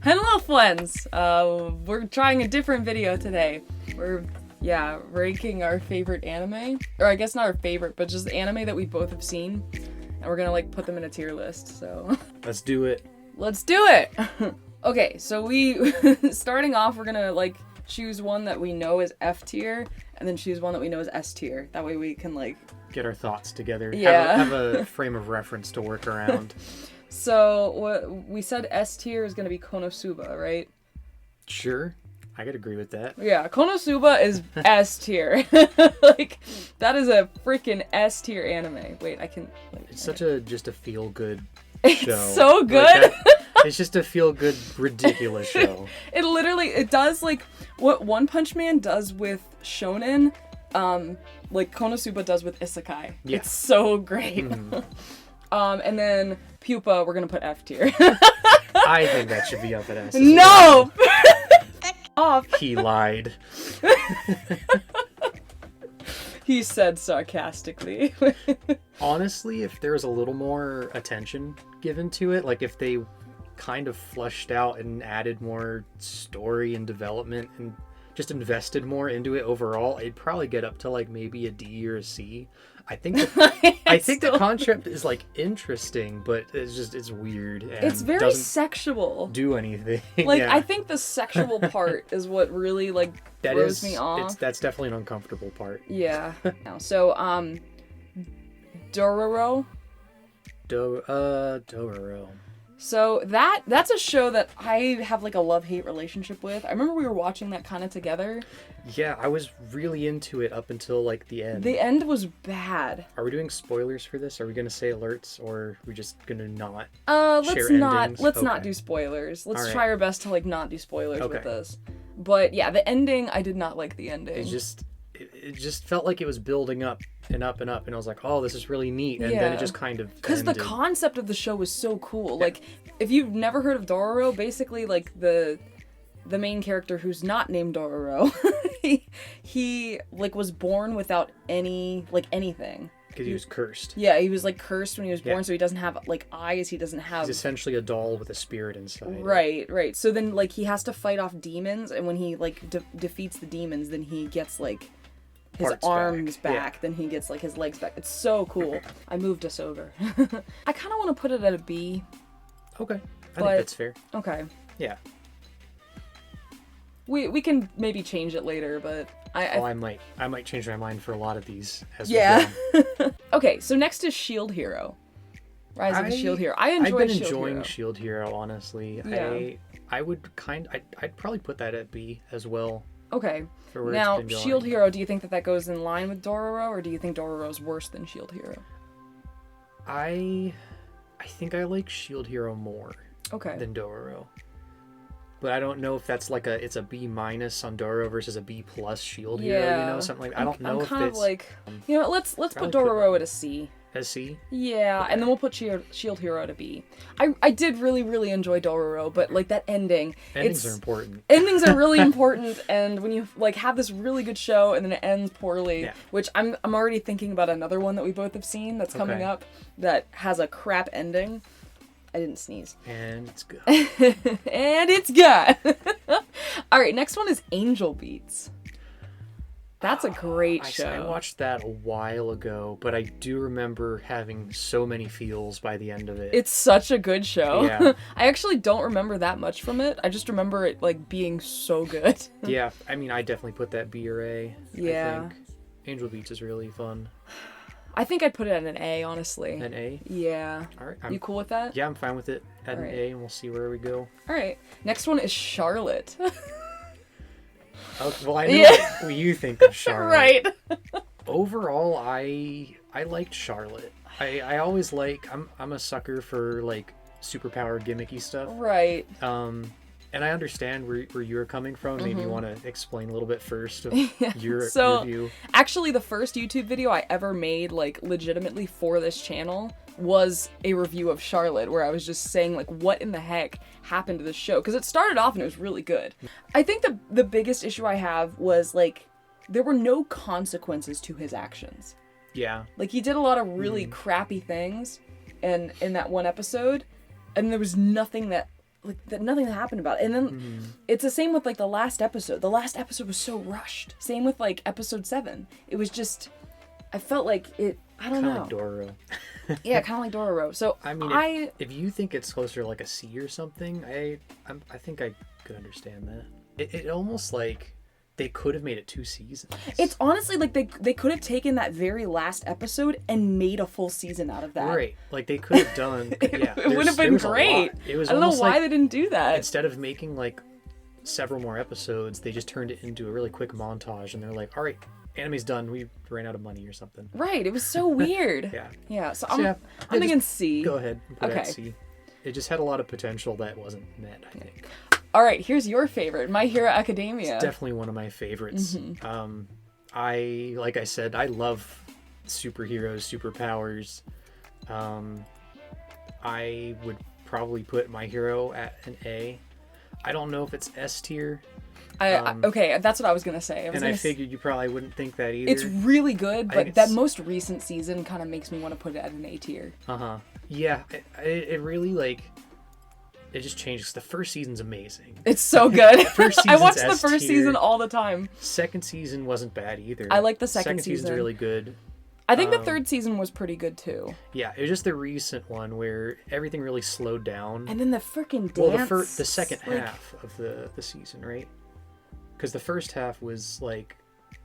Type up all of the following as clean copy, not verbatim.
Hello, friends! We're trying a different video today. We're ranking our favorite anime. Or I guess not our favorite, but just anime that we both have seen. And we're gonna, like, put them in a tier list, so... Let's do it. Let's do it! Okay, so we... starting off, we're gonna, like, choose one that we know is F tier, and then choose one that we know is S tier. That way we can, like... get our thoughts together. Yeah. Have a frame of reference to work around. So, what we said S tier is gonna be Konosuba, right? Sure. I could agree with that. Yeah, Konosuba is S tier. Like, that is a freaking S tier anime. Wait, I can... Like, it's such a feel good show. It's so good! Like it's just a feel good, ridiculous show. It does, like, what One Punch Man does with shonen, like Konosuba does with isekai. Yeah. It's so great. Mm. And then Pupa, we're gonna put F tier. I think that should be up at S. No! Off. He lied. He said sarcastically. Honestly, if there was a little more attention given to it, like if they kind of fleshed out and added more story and development and just invested more into it overall, it'd probably get up to like maybe a D or a C. I think the concept is like interesting, but it's weird. And it's very sexual. Do anything? Like yeah. I think the sexual part is what really like throws me off. That's definitely an uncomfortable part. Yeah. So Dororo. Dororo. So that's a show that I have like a love-hate relationship with. I remember we were watching that kind of together. Yeah, I was really into it up until like the end. The end was bad. Are we doing spoilers for this? Are we gonna say alerts, or are we just gonna not? Let's not do spoilers. Let's try our best to like not do spoilers with this. But yeah, the ending, I did not like the ending. It just felt like it was building up and up and up, and I was like, oh, this is really neat, and then it just kind of because the concept of the show was so cool. Like, if you've never heard of Dororo, basically like the main character who's not named Dororo, he like was born without anything. Because he was cursed. Yeah, he was like cursed when he was born, so he doesn't have like eyes. He doesn't have. He's essentially a doll with a spirit inside. Right. So then like he has to fight off demons, and when he like defeats the demons, then he gets like his arms back. Then he gets like his legs back. It's so cool. I moved us over. I kind of want to put it at a B. Okay, I think that's fair. Okay. Yeah. We can maybe change it later, but I might change my mind for a lot of these as we go. Okay, so next is Shield Hero. Rise of the Shield Hero. I've been enjoying Shield Hero, honestly. Yeah. I'd probably put that at B as well. Okay. Now, Shield Hero, do you think that goes in line with Dororo, or do you think Dororo's worse than Shield Hero? I think I like Shield Hero more than Dororo. But I don't know if that's like it's a B- on Dororo versus a B+ Shield Hero, something like that. I don't know if it's... I'm kind of like... let's put Dororo at a C. A C? Yeah, okay. And then we'll put Shield Hero at a B. I did really, really enjoy Dororo, but like that ending... Endings are important. Endings are really important, and when you like have this really good show and then it ends poorly, which I'm already thinking about another one that we both have seen that's coming up that has a crap ending. I didn't sneeze. And it's good. And it's good. Alright, next one is Angel Beats. That's a great show. I watched that a while ago, but I do remember having so many feels by the end of it. It's such a good show. Yeah. I actually don't remember that much from it. I just remember it like being so good. Yeah, I mean, I definitely put that B or A. Yeah. I think Angel Beats is really fun. I think I'd put it at an A, honestly. An A? Yeah. All right. You cool with that? Yeah, I'm fine with it at an A, and we'll see where we go. All right. Next one is Charlotte. Well, I know what you think of Charlotte. Right. Overall, I liked Charlotte. I always I'm a sucker for like superpower gimmicky stuff. Right. And I understand where you're coming from. Maybe you want to explain a little bit first of your review. Actually, the first YouTube video I ever made, like, legitimately for this channel was a review of Charlotte, where I was just saying, like, what in the heck happened to this show? Because it started off and it was really good. I think the biggest issue I have was, like, there were no consequences to his actions. Yeah. Like, he did a lot of really crappy things in that one episode, and there was nothing that that nothing happened about it. And then it's the same with like the last episode. The last episode was so rushed. Same with like episode 7. It was just, I felt like it. I don't know. Kind of like Dororo. Yeah, kind of like Dororo. So I mean, if you think it's closer to like a C or something, I think I could understand that. It almost like they could have made it 2 seasons. It's honestly like they could have taken that very last episode and made a full season out of that. Right. Like they could have done. It would have been great. It was I don't know why like, they didn't do that. Instead of making like several more episodes, they just turned it into a really quick montage, and they're like, all right, anime's done. We ran out of money or something. Right. It was so weird. Yeah. Yeah. So I'm thinking C. Go ahead. Put Okay. it at C. It just had a lot of potential that wasn't met, I think. All right. Here's your favorite, My Hero Academia. It's definitely one of my favorites. Like I said, I love superheroes, superpowers. I would probably put My Hero at an A. I don't know if it's S tier. Okay, that's what I was gonna say. I figured you probably wouldn't think that either. It's really good, but that most recent season kind of makes me want to put it at an A tier. Yeah, it really like. It just changes. The first season's amazing. It's so good. I watched the S first tier. season all the time. Second season wasn't bad either. I like the second season's season. really good. I think the third season was pretty good too. Yeah, it was just the recent one where everything really slowed down. And then the freaking dance. Well, the second half of the season, right? Because the first half was like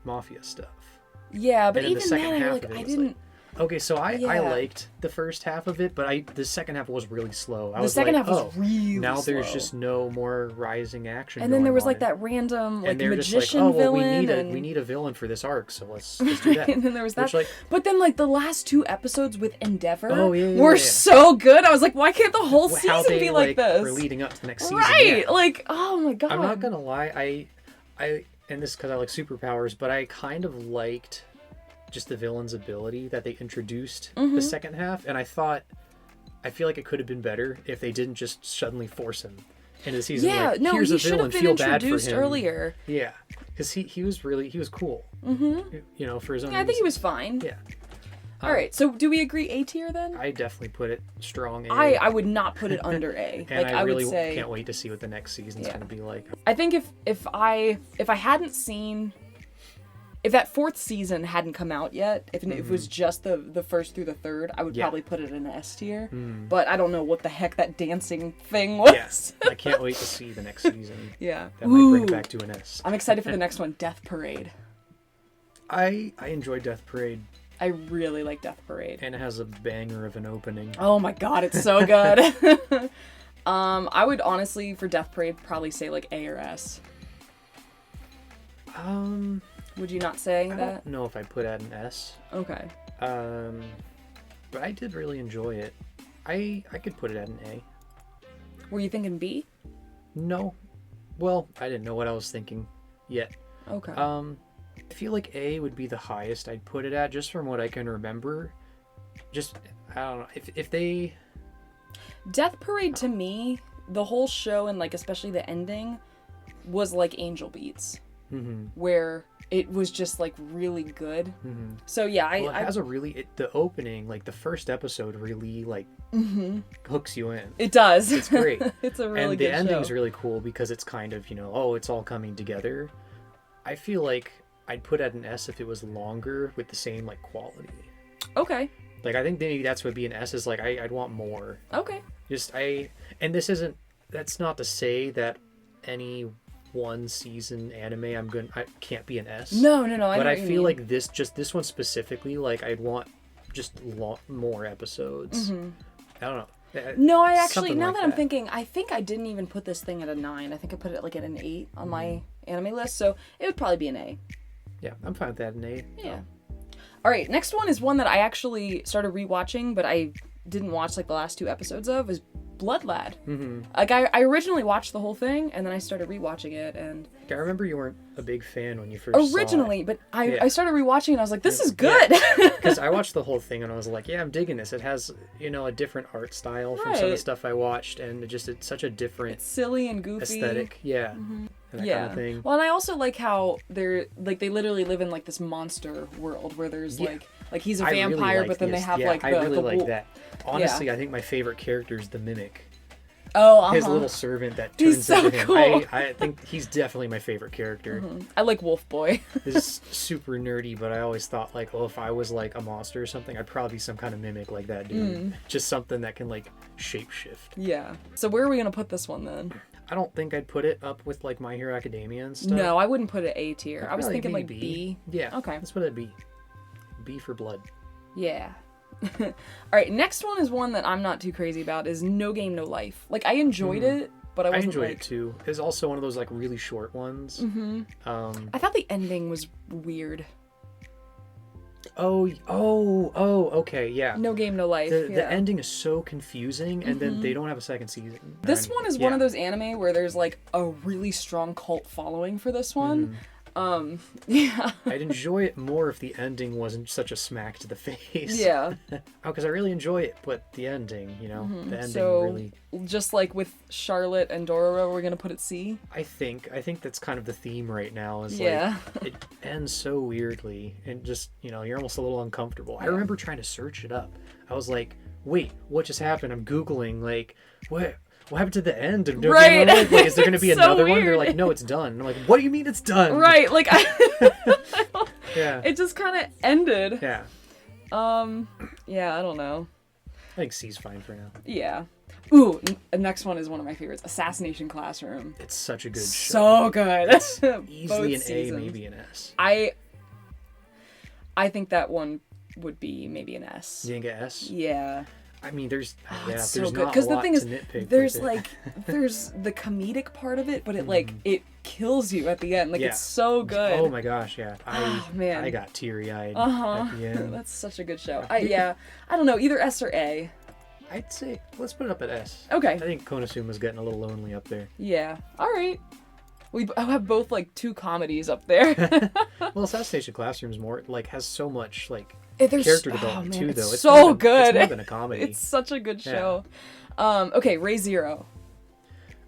mafia stuff. Yeah, but and even then, I didn't. Okay, so I liked the first half of it, but the second half was really slow. The second half was really now slow. there's just no more rising action. And then there was like on. that random like and they're magician just like, oh, well, villain. we need a villain for this arc, so let's do that. And then there was that. But then like the last 2 episodes with Endeavor were so good. I was like, why can't the whole season be like this? We're leading up to the next season. Right? Yeah. Like, oh my god. I'm not gonna lie, I and this is because I like superpowers, but I kind of liked just the villain's ability that they introduced the second half, and I feel like it could have been better if they didn't just suddenly force him into the season. Yeah, like, no, here's he a should villain, have been feel bad for introduced him. earlier. Yeah, because he was cool. You know, for his own. Yeah, I think he was fine. Yeah. All right, so do we agree A tier then? I definitely put it strong A. I would not put it under A. And like I really would say, can't wait to see what the next season's gonna be like. I think if I hadn't seen. If that 4th season hadn't come out yet, if it was just the first through the 3rd, I would probably put it in S tier. But I don't know what the heck that dancing thing was. Yes, I can't wait to see the next season. Yeah. That might bring it back to an S. I'm excited for the next one, Death Parade. I enjoyed Death Parade. I really like Death Parade. And it has a banger of an opening. Oh my god, it's so good. I would honestly, for Death Parade, probably say like A or S. Would you not say that? I don't know if I put at an S. Okay. But I did really enjoy it. I could put it at an A. Were you thinking B? No. Well, I didn't know what I was thinking yet. Okay. I feel like A would be the highest I'd put it at, just from what I can remember. Just, I don't know. If they... Death Parade, to me, the whole show, and like especially the ending, was like Angel Beats. Where it was just like really good. So yeah, it has a really the opening, like the first episode, really like hooks you in. It does. It's great. It's a really good show. And the ending's really cool because it's kind of, it's all coming together. I feel like I'd put at an S if it was longer with the same like quality. Okay. Like I think maybe that's what be an S is like. I'd want more. Okay. And that's not to say that any one season anime I can't be an S. No. But I feel like this one specifically, like I'd want just more episodes. I don't know. No, I actually, now that I'm thinking, I think I didn't even put this thing at a 9. I think I put it like at an 8 on my anime list, so it would probably be an A. Yeah, I'm fine with that, an A. Yeah. All right, next one is one that I actually started rewatching, but I didn't watch like the last 2 episodes of, is Blood Lad. Like I originally watched the whole thing, and then I started rewatching it, and I remember you weren't a big fan when you first originally saw it. But I started rewatching it, and I was like, this is good. Because I watched the whole thing and I was like, yeah, I'm digging this. It has a different art style from some of the stuff I watched, and it's such a different, it's silly and goofy aesthetic. Yeah. And that kind of thing. Well, and I also like how they literally live in like this monster world where there's like he's a vampire, really but then they have like the I really like wolf. that. Honestly, I think my favorite character is the Mimic. Oh, his little servant that He's turns so into him. cool. I think he's definitely my favorite character. I like Wolf Boy. This is super nerdy, but I always thought like, oh, if I was like a monster or something, I'd probably be some kind of mimic like that dude. Just something that can like shapeshift. Yeah. So where are we gonna put this one then? I don't think I'd put it up with like My Hero Academia and stuff. No, I wouldn't put it A tier. I was Probably thinking like maybe B. Yeah. Okay. Let's put it at B. B for blood. Yeah. All right, next one is one that I'm not too crazy about, is No Game No Life. Like, I enjoyed it, but I wasn't enjoyed it too. It's also one of those like really short ones. I thought the ending was weird. Okay, yeah. No Game No Life. The ending is so confusing, and then they don't have a second season. This one is one of those anime where there's like a really strong cult following for this one. Yeah. I'd enjoy it more if the ending wasn't such a smack to the face. Yeah. Because I really enjoy it, but the ending, the ending So, really. just like with Charlotte and Dororo, we're gonna put it C. I think that's kind of the theme right now. Is Yeah. like it ends so weirdly, and just you're almost a little uncomfortable. I remember trying to search it up. I was like, wait, what just happened? I'm googling like what happened to the end of No Game No Life? Like, is there going to be It's so another one? weird. They're like, no, it's done. I'm like, what do you mean it's done? Right, like Yeah. it just kind of ended. Yeah. Yeah, I don't know. I think C's fine for now. Yeah. Ooh, the next one is one of my favorites. Assassination Classroom. It's such a good show. So good. It's easily Both an A, seasons. maybe an S. I think that one would be maybe an S. You think an S? Yeah. I mean, there's It's so there's good. not a Because the lot thing to is, nitpick there's with it. like, there's the comedic part of it, but it like, it kills you at the end. Like, Yeah. it's so good. Oh my gosh, yeah. Man. I got teary-eyed Uh-huh. at the end. That's such a good show. I don't know, either S or A. I'd say let's put it up at S. Okay. I think Konosuba's getting a little lonely up there. Yeah. All right. We have both like two comedies up there. Well, Assassination Classroom is more like has so much like There's character development too, it's though. It's so more than, good. It's more than a comedy. It's such a good show. Okay, Ray Zero.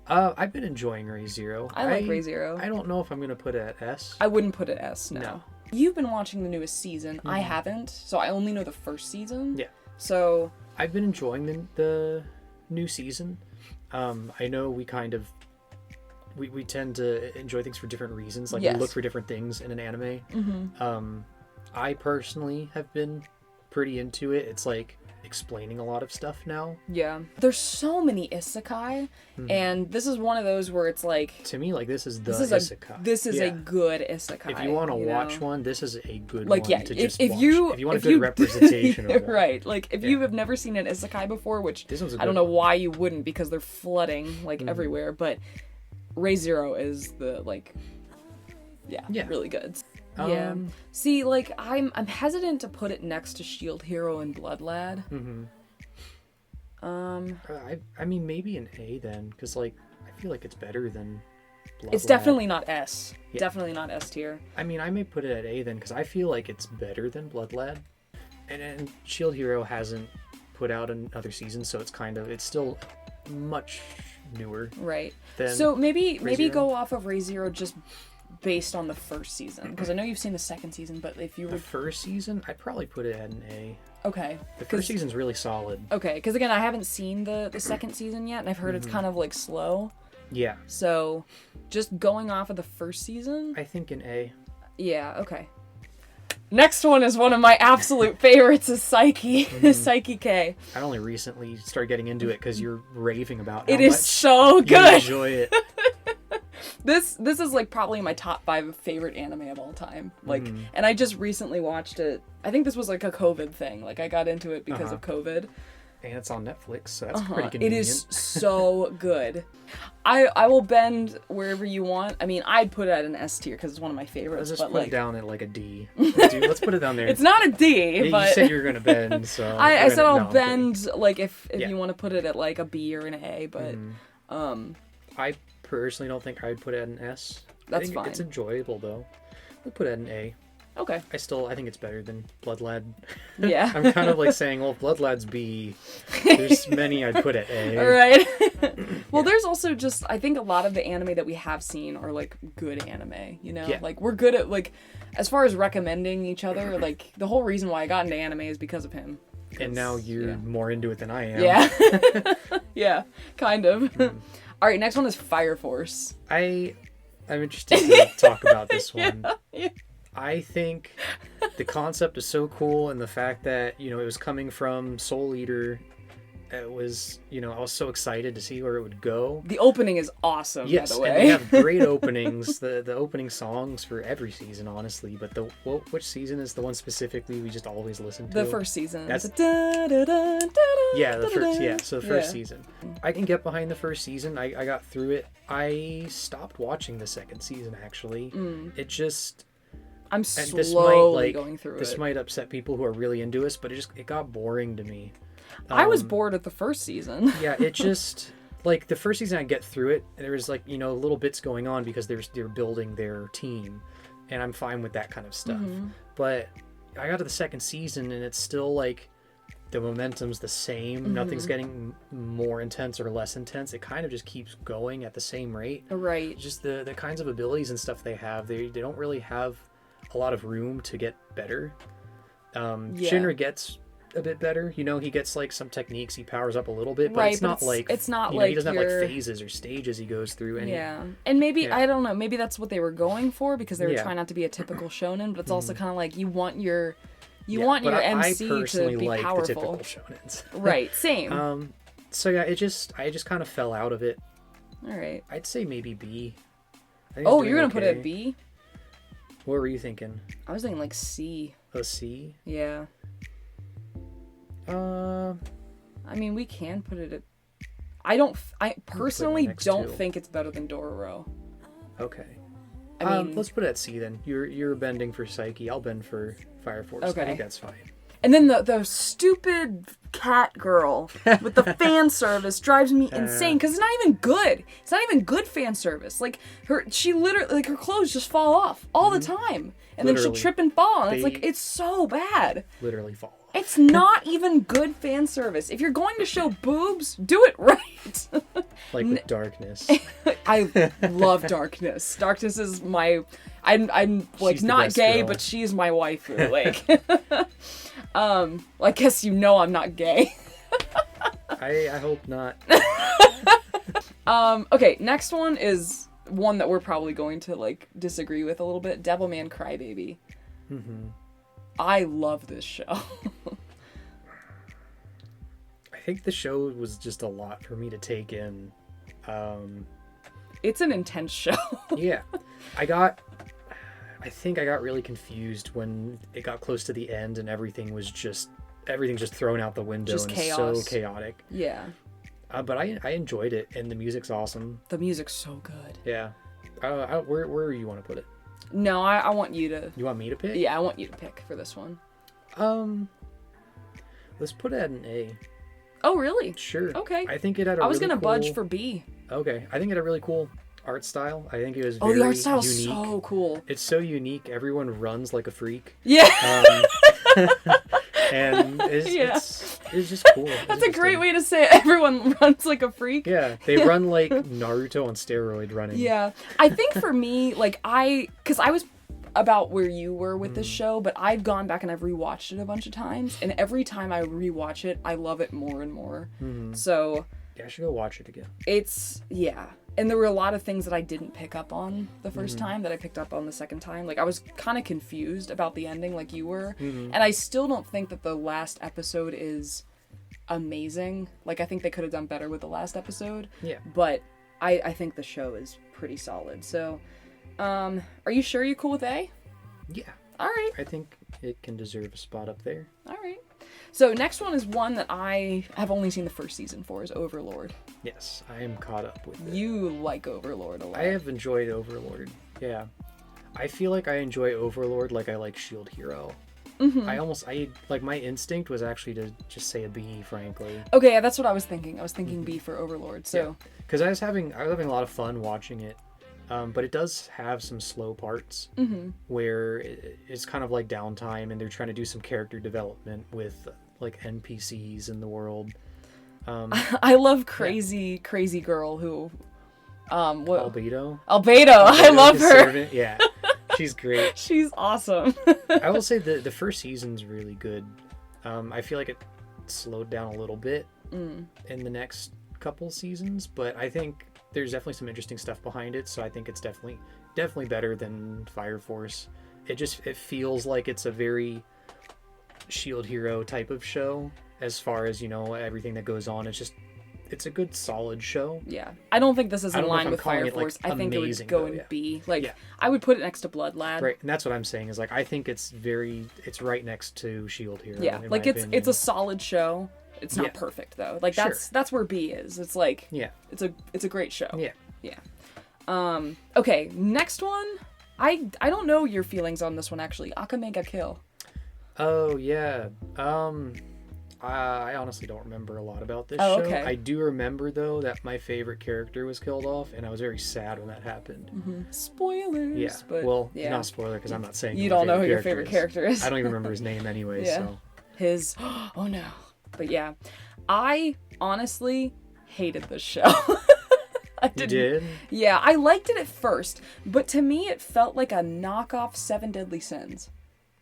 I've been enjoying Ray Zero. I like Ray Zero. I don't know if I'm gonna put it at S. I wouldn't put it S. No. No. You've been watching the newest season. I haven't, so I only know the first season. Yeah. So I've been enjoying the new season. I know we kind of we tend to enjoy things for different reasons. Like Yes. we look for different things in an anime. I personally have been pretty into it. It's like explaining a lot of stuff now. yeah, there's so many isekai, and this is one of those where it's like To me, like this is the isekai. this is Yeah. a good isekai. If you want to watch know? one, this is a good Like one yeah, to if, just if watch. you if you want a if good you- representation of one. right, like if you Yeah. have never seen an isekai before, which This one's a I don't good know one. why you wouldn't because they're flooding like everywhere, but Ray Zero is the like Yeah. really good. Yeah. See, like I'm hesitant to put it next to Shield Hero and Blood Lad. I mean, maybe an A then, because like I feel like it's better than. It's Bloodlad. definitely not S. Yeah. Definitely not S tier. I mean, I may put it at A then, because I feel like it's better than Blood Lad, and Shield Hero hasn't put out another season, so it's still much newer. Right. Then So maybe Zero? go off of Ray Zero just based on the first season, because I know you've seen the second season, but if you The were first season, I'd probably put it at an A. okay. The first season's really solid. Okay, because again, I haven't seen the second season yet, and I've heard it's kind of like slow. Yeah, So, just going off of the first season, I think an A. yeah, okay. Next one is one of my absolute favorites is Saiki, Saiki K. I only recently started getting into it because you're raving about how It is much so you good. enjoy it. This is like probably my top 5 favorite anime of all time. Like, and I just recently watched it. I think this was like a COVID thing. Like I got into it because of COVID. And it's on Netflix, so that's pretty convenient. It is so good. I will bend wherever you want. I mean, I'd put it at an S tier because it's one of my favorites. Let's just but put like, it down at like a D. Let's put it down there. it's not a D, Yeah, but you said you were gonna bend, so I said I'll no, I'm kidding. bend like if Yeah. you want to put it at like a B or an A, but I personally don't think I'd put it at an S. That's I think fine. It's enjoyable though. I'll put it at an A. okay. I think it's better than Blood Lad. Yeah. I'm kind of like saying, well, Blood Lad's B. There's many I'd put at A. All right. Well, there's also just I think a lot of the anime that we have seen are like good anime, you know? Yeah. Like we're good at like as far as recommending each other, like the whole reason why I got into anime is because of him. And now you're more into it than I am. Yeah. Yeah, kind of. All right, next one is Fire Force. I'm interested to talk about this one. Yeah. I think the concept is so cool, and the fact that, it was coming from Soul Eater, it was, I was so excited to see where it would go. The opening is awesome, yes, by the way. And they have great openings, the opening songs for every season, honestly. But which season is the one specifically we just always listen to? The first season. That's the first season. I can get behind the first season. I got through it. I stopped watching the second season, actually. It just... I'm slowly going through it. This might upset people who are really into us, but it got boring to me. I was bored at the first season. Yeah, it just... Like, the first season I get through it, and there was, little bits going on because they're building their team, and I'm fine with that kind of stuff. But I got to the second season, and it's still, the momentum's the same. Nothing's getting more intense or less intense. It kind of just keeps going at the same rate. Right. Just the kinds of abilities and stuff they have, they don't really have a lot of room to get better. Shinra gets a bit better. He gets some techniques, he powers up a little bit, but right, it's not he doesn't have phases or stages he goes through. And and maybe I don't know, maybe that's what they were going for, because they were trying not to be a typical shonen, but it's also kind of you want your MC to be powerful. The typical shonens. Right, same. So yeah, I just kind of fell out of it. All right. I'd say maybe B. Oh, you're gonna put it at B? What were you thinking? I was thinking C. A C? Yeah. I mean, we can put it at... I personally don't think it's better than Dororo. Okay. I mean... let's put it at C then. You're bending for Saiki, I'll bend for Fire Force. Okay. I think that's fine. And then the stupid cat girl with the fan service drives me insane, because it's not even good. It's not even good fan service. She literally, her clothes just fall off all the time. And then she'll trip and fall, and it's so bad. Literally fall off. It's not even good fan service. If you're going to show boobs, do it right. With Darkness. I love Darkness. Darkness is my... I'm not gay, girl. But she's my waifu. I guess I'm not gay. I hope not. Okay, next one is one that we're probably going to disagree with a little bit. Devilman Crybaby. I love this show. I think the show was just a lot for me to take in. It's an intense show. Yeah. I think I got really confused when it got close to the end and everything's just thrown out the window, just and chaos. It's so chaotic. Yeah. But I enjoyed it, and the music's awesome. The music's so good. Yeah. Where you want to put it? No, I want you to... You want me to pick? Yeah, I want you to pick for this one. Let's put it at an A. Oh, really? Sure. Okay. I think it had a I was really gonna cool... budge for B. Okay. I think it had a really cool art style. I think it was very unique. Oh, the art style's unique. So cool. It's so unique. Everyone runs like a freak. Yeah. And it's just cool. That's a great way to say it. Everyone runs like a freak. Yeah, they run like Naruto on steroid running. Yeah. I think for me, because I was about where you were with this show, but I've gone back and I've rewatched it a bunch of times, and every time I rewatch it, I love it more and more. So... Yeah, I should go watch it again. And there were a lot of things that I didn't pick up on the first time that I picked up on the second time. I was kind of confused about the ending like you were. And I still don't think that the last episode is amazing. I think they could have done better with the last episode. Yeah. But I think the show is pretty solid. So, are you sure you're cool with A? Yeah. All right. I think it can deserve a spot up there. All right. So next one is one that I have only seen the first season for, is Overlord. Yes, I am caught up with it. You like Overlord a lot. I have enjoyed Overlord, yeah. I feel like I enjoy Overlord like I like Shield Hero. My instinct was actually to just say a B, frankly. Okay, yeah, that's what I was thinking. I was thinking B for Overlord, so... Because I was having a lot of fun watching it. But it does have some slow parts where it's kind of like downtime, and they're trying to do some character development with NPCs in the world. I love crazy girl who Albedo. I love her. Servant. Yeah, she's great. She's awesome. I will say the first season's really good. I feel like slowed down a little bit in the next couple seasons, but I think there's definitely some interesting stuff behind it, so I think it's definitely better than Fire Force. It feels like it's a very Shield Hero type of show as far as, you know, everything that goes on. It's a good solid show. Yeah. I don't think this is in line with Fire it, like, Force. I think it would go in B. Like, Yeah. I would put it next to Blood Lad. Right, and that's what I'm saying is, like, I think it's right next to Shield Hero. Yeah, in like my it's opinion. a solid show. It's not perfect though. Like that's where B is. It's like it's a great show. Yeah. Okay, next one. I don't know your feelings on this one actually. Akame ga Kill. Oh yeah. I honestly don't remember a lot about this show. Okay. I do remember though that my favorite character was killed off, and I was very sad when that happened. Spoilers. Yeah. But Well, not spoiler because I'm not saying you who my don't know who favorite your favorite character is. I don't even remember his name anyway. Yeah. So His. Oh no. But yeah, I honestly hated this show. You did? Yeah, I liked it at first, but to me it felt like a knockoff Seven Deadly Sins,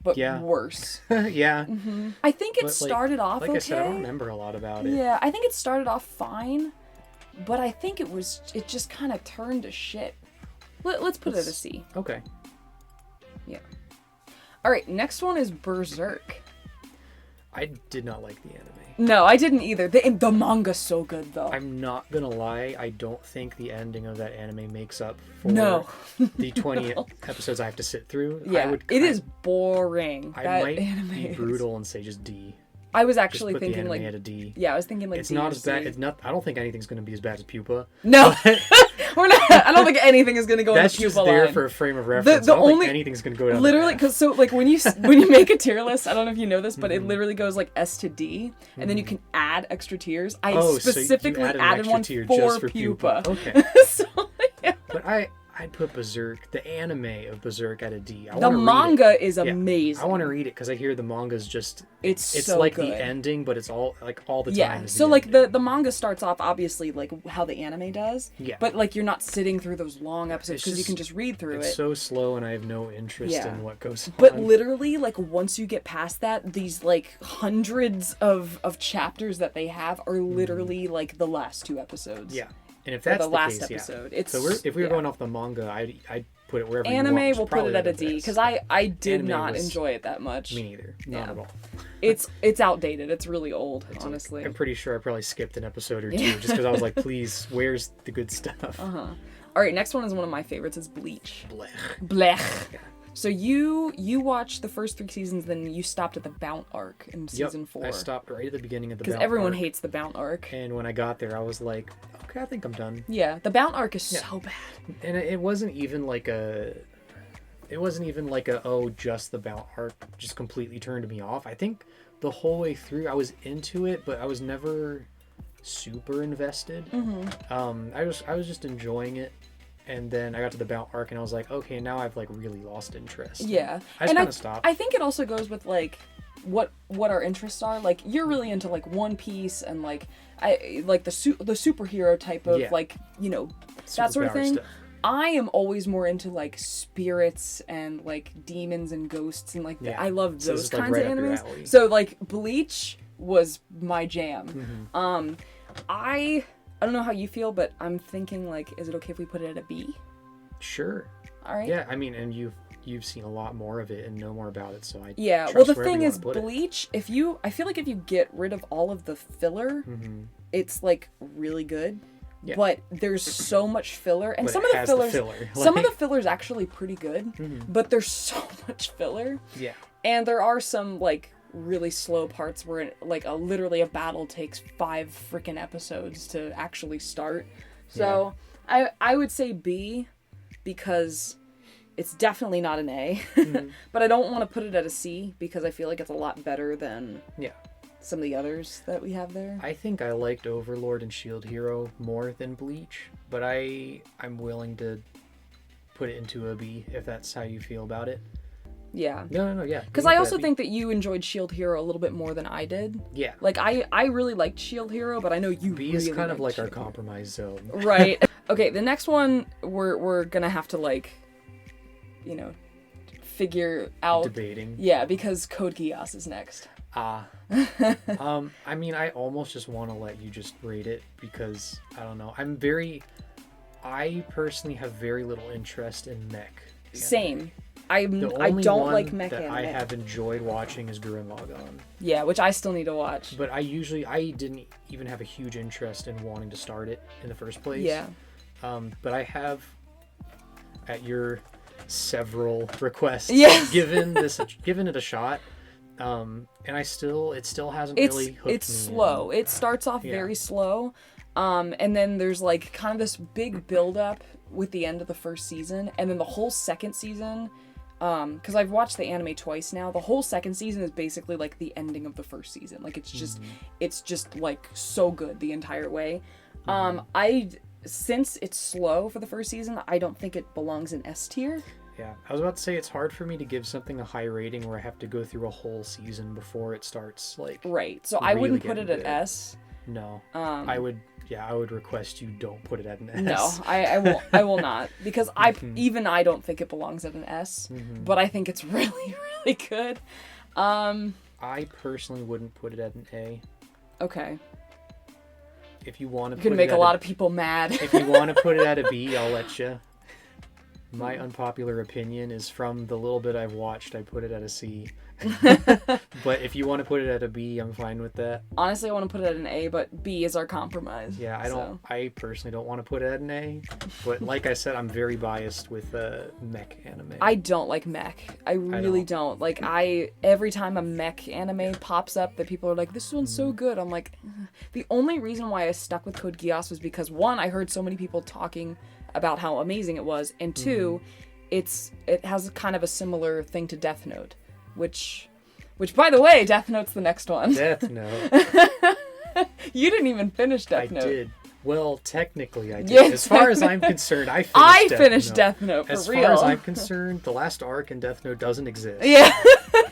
but worse. Yeah. I think it started off like okay. I said, I don't remember a lot about it. Yeah, I think it started off fine, but I think it just kind of turned to shit. Let's put it at a C. Okay. Yeah. All right, next one is Berserk. I did not like the anime. No, I didn't either. The manga's so good though. I'm not gonna lie, I don't think the ending of that anime makes up for the 20 episodes I have to sit through. Yeah, it is boring. I that might anime be is... brutal and say just D. I was actually just put thinking the anime like at a D. Yeah, I was thinking like it's D not or as bad. C. It's not. I don't think anything's gonna be as bad as Pupa. No, we're not. I don't think anything is gonna go. That's in the just Pupa there line. for a frame of reference. The I don't only think anything's gonna go down. Literally, because so like when you make a tier list, I don't know if you know this, but it literally goes like S to D, and then you can add extra tiers. I specifically so you added one tier for just for Pupa. Okay. So, yeah. But I'd put Berserk, the anime of Berserk, at a D. The manga is amazing. I want to read it because I hear the manga's just it's so like good. the ending, but it's all the time. Yeah. Is So the like ending. the manga starts off obviously like how the anime does. Yeah. But like you're not sitting through those long episodes because you can just read through it. It's so slow, and I have no interest in what goes on. But literally, like once you get past that, these like hundreds of chapters that they have are literally like the last two episodes. Yeah. And if that's the last case, episode, it's so if we were going off the manga, I'd put it wherever anime. you want. We'll put it at a D because I did Anime not was- enjoy it that much. Me neither. Not at all. It's outdated. It's really old, honestly. I'm pretty sure I probably skipped an episode or two just because I was like, please, where's the good stuff? All right, next one is one of my favorites. It's Bleach. Blech. Blech. So you watched the first 3 seasons, then you stopped at the Bount arc in season 4. I stopped right at the beginning of the because Bount everyone arc. hates the Bount arc. And when I got there, I was like, okay, I think I'm done. Yeah, the Bount arc is so bad. And it wasn't even like a oh, just the Bount arc just completely turned me off. I think the whole way through I was into it, but I was never super invested. I was just enjoying it. And then I got to the Bount arc and I was like, okay, now I've like really lost interest. Yeah. I just kind of stopped. I think it also goes with like what our interests are. Like you're really into like One Piece and like I like the superhero type of like, you know, that sort of thing. Stuff. I am always more into like spirits and like demons and ghosts and like I love those kinds of animes. So like Bleach was my jam. I don't know how you feel, but I'm thinking like, is it okay if we put it at a B? Sure. All right. Yeah, I mean, and you've seen a lot more of it and know more about it, so I well, the thing is, Bleach. I feel like if you get rid of all of the filler, it's like really good. Yeah. But there's so much filler, and some of the fillers, some of the fillers actually pretty good, but there's so much filler. Yeah. And there are some like really slow parts where like literally a battle takes 5 freaking episodes to actually start. So I would say B because it's definitely not an A, but I don't want to put it at a C because I feel like it's a lot better than some of the others that we have there. I think I liked Overlord and Shield Hero more than Bleach, but I'm willing to put it into a B if that's how you feel about it. Yeah. No, yeah. Because I also think that you enjoyed Shield Hero a little bit more than I did. Yeah. Like, I really liked Shield Hero, but I know you B really is kind of like Shield our compromise zone. Right. Okay, the next one, we're gonna have to, like, you know, figure out... Debating. Yeah, because Code Geass is next. I mean, I almost just want to let you just rate it because, I don't know, I personally have very little interest in mech. Same. I The don't only like one mech that anime. I have enjoyed watching is Gurren Lagann. Yeah, which I still need to watch. But I didn't even have a huge interest in wanting to start it in the first place. Yeah. But I have, at your several requests, Yes. given it a shot. And it still hasn't really hooked me. It's slow. It starts off very slow. And then there's like kind of this big build up with the end of the first season, and then the whole second season, because I've watched the anime twice now, the whole second season is basically like the ending of the first season. Like it's just like so good the entire way. Since it's slow for the first season, I don't think it belongs in S tier. Yeah, I was about to say it's hard for me to give something a high rating where I have to go through a whole season before it starts like. Right. So I wouldn't put it at good. S. No. I would request you don't put it at an S. No, I will not, because I don't think it belongs at an S, but I think it's really, really good. I personally wouldn't put it at an A. Okay. If you want to You can make a lot of people mad. If you want to put it at a B, I'll let you. My unpopular opinion is from the little bit I've watched, I put it at a C. But if you want to put it at a B, I'm fine with that. Honestly, I want to put it at an A, but B is our compromise. Yeah, I personally don't want to put it at an A. But like I said, I'm very biased with mech anime. I don't like mech. I really don't. Like, every time a mech anime pops up that people are like, this one's so good, I'm like, ugh. The only reason why I stuck with Code Geass was because, one, I heard so many people talking about how amazing it was, and two, it has kind of a similar thing to Death Note, which by the way, Death Note's the next one. Death Note. You didn't even finish Death Note. I did. Well, technically I did. Yes, as far as I'm concerned, I finished Death Note for as real. As far as I'm concerned, the last arc in Death Note doesn't exist. Yeah.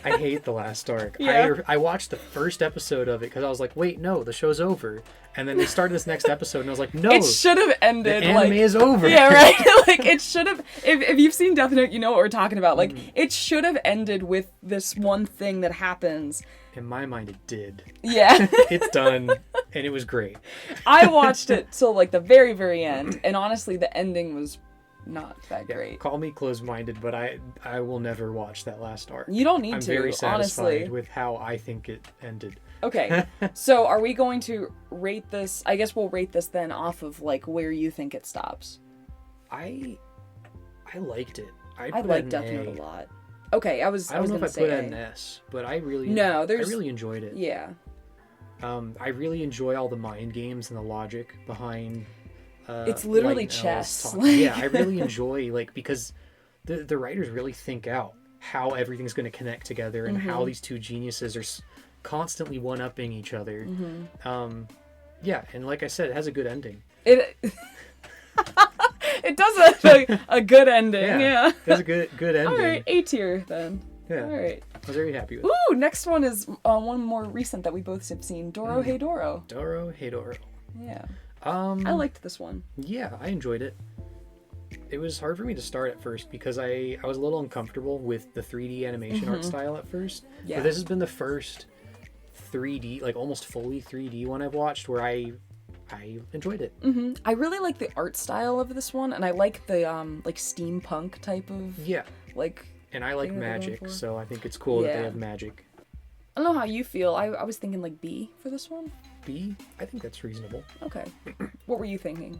I hate the last arc. Yeah. I watched the first episode of it because I was like, wait, no, the show's over. And then they started this next episode, and I was like, no, it should have ended. The anime is over. Yeah, right. Like it should have. If you've seen Death Note, you know what we're talking about. Like it should have ended with this one thing that happens. In my mind, it did. Yeah. It's done, and it was great. I watched it till like the very, very end, and honestly, the ending was not that great. Call me closed-minded, but I will never watch that last arc. You don't need I'm to. very satisfied honestly. with how I think it ended. Okay, so are we going to rate this? I guess we'll rate this then off of like where you think it stops. I liked it. I like Death Note a lot. Okay, I was. I don't know gonna if I say put it A. at an S, but I really enjoyed it. Yeah. I really enjoy all the mind games and the logic behind. It's literally Light and chess. Elle's yeah, I really enjoy because the writers really think out how everything's going to connect together and how these two geniuses are constantly one-upping each other. Yeah, and like I said, it has a good ending. It does have a good ending. Yeah. It has a good ending. All right, A tier then. Yeah. All right. I was very happy with it. Ooh, next one is one more recent that we both have seen. DoroHeDoro. DoroHeDoro. Yeah. I I liked this one. Yeah, I enjoyed it. It was hard for me to start at first because I was a little uncomfortable with the 3D animation art style at first. Yeah. But this has been the first 3D, like almost fully 3D one I've watched where I enjoyed it. I really like the art style of this one, and I like the like steampunk type of like. And I like thing that they're going magic, for. so I think it's cool that Yeah. they have magic. I don't know how you feel. I was thinking like B for this one. B? I think that's reasonable. Okay. What were you thinking?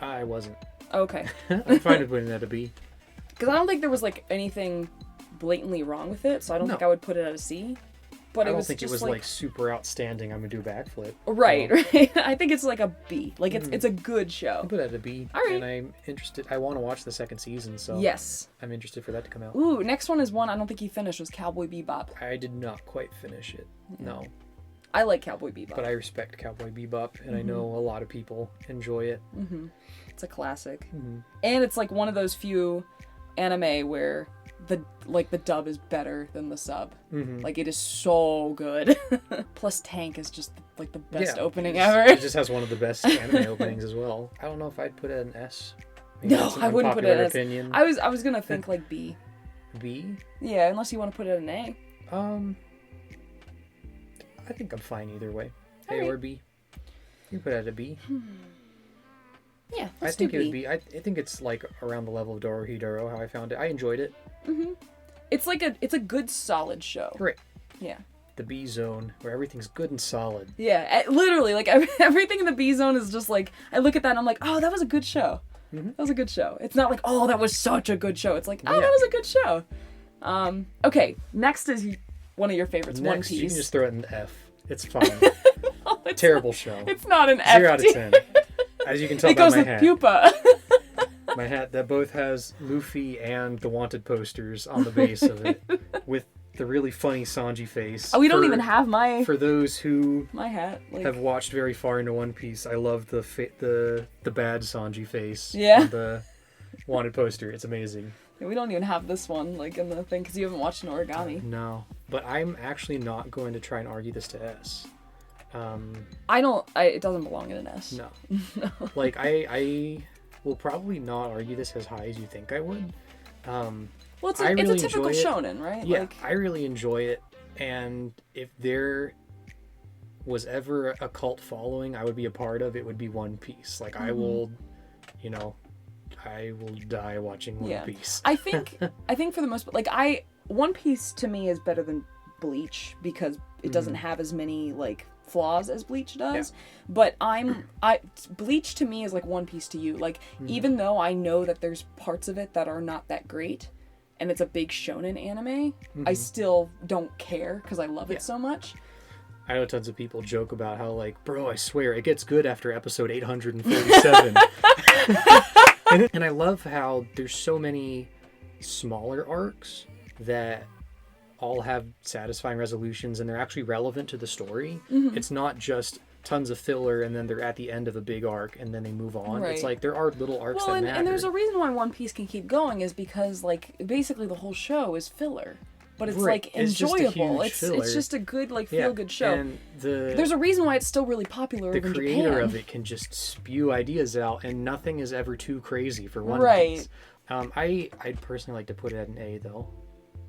I wasn't. Okay. I'm fine with putting that a B. Because I don't think there was like anything blatantly wrong with it, so I don't think I would put it at a C. But I it don't was think it just was like super outstanding. I'm gonna do a backflip. Right. I think it's like a B. Like it's a good show. I'll put it at a B. All right. And I'm interested. I want to watch the second season, so Yes. I'm interested for that to come out. Ooh, next one is one I don't think you finished, was Cowboy Bebop. I did not quite finish it. No. I like Cowboy Bebop. But I respect Cowboy Bebop, and I know a lot of people enjoy it. It's a classic. And it's like one of those few anime where the dub is better than the sub. Like it is so good. Plus Tank is just like the best opening ever. It just has one of the best anime openings as well. I don't know if I'd put it at an S. Maybe No, that's an I wouldn't put it at opinion. I was gonna think like B. B? Yeah, unless you want to put it at an A. I think I'm fine either way. A Alright. or B. You put it at a B. Yeah, I let's think do it would B. be. I think it's like around the level of DoroHeDoro. How I found it. I enjoyed it. It's like it's a good solid show. Right. Yeah. The B zone where everything's good and solid. Yeah, literally, like everything in the B zone is just like, I look at that and I'm like, oh, that was a good show. That was a good show. It's not like, oh, that was such a good show. It's like, oh, Yeah. that was a good show. Okay, next is one of your favorites, One Next, Piece. you can just throw it in F. It's fine. Oh, it's Terrible show. It's not an 0 F. out of 10. As you can tell It by goes my with hat. Pupa. My hat that both has Luffy and the Wanted posters on the base of it, with the really funny Sanji face. Oh, we don't even have my For those who hat. Like, have watched very far into One Piece, I love the bad Sanji face. Yeah. On the Wanted poster. It's amazing. we don't even have this one like in the thing because you haven't watched an Origami. No, but I'm actually not going to try and argue this to S. It doesn't belong in an S. No. Like, I will probably not argue this as high as you think I would. Well, it's I a really typical enjoy it. shonen, right? Yeah, Like, I really enjoy it, and if there was ever a cult following I would be a part of, it would be One Piece. Like, I will die watching One Piece. I think for the most part, like One Piece to me is better than Bleach because it doesn't have as many like flaws as Bleach does. But Bleach to me is like One Piece to you. Like even though I know that there's parts of it that are not that great, and it's a big shonen anime, I still don't care because I love it so much. I know tons of people joke about how, like, bro, I swear it gets good after episode 847. And I love how there's so many smaller arcs that all have satisfying resolutions and they're actually relevant to the story. It's not just tons of filler and then they're at the end of a big arc and then they move on. Right. It's like there are little arcs Well, that matter. and there's a reason why One Piece can keep going is because like basically the whole show is filler. But it's Right. like It's just a enjoyable. huge It's filler. just a good like feel good show. And There's a reason why it's still really popular the in creator Japan. of it can just spew ideas out and nothing is ever too crazy for One Right. Piece. I'd personally like to put it at an A though.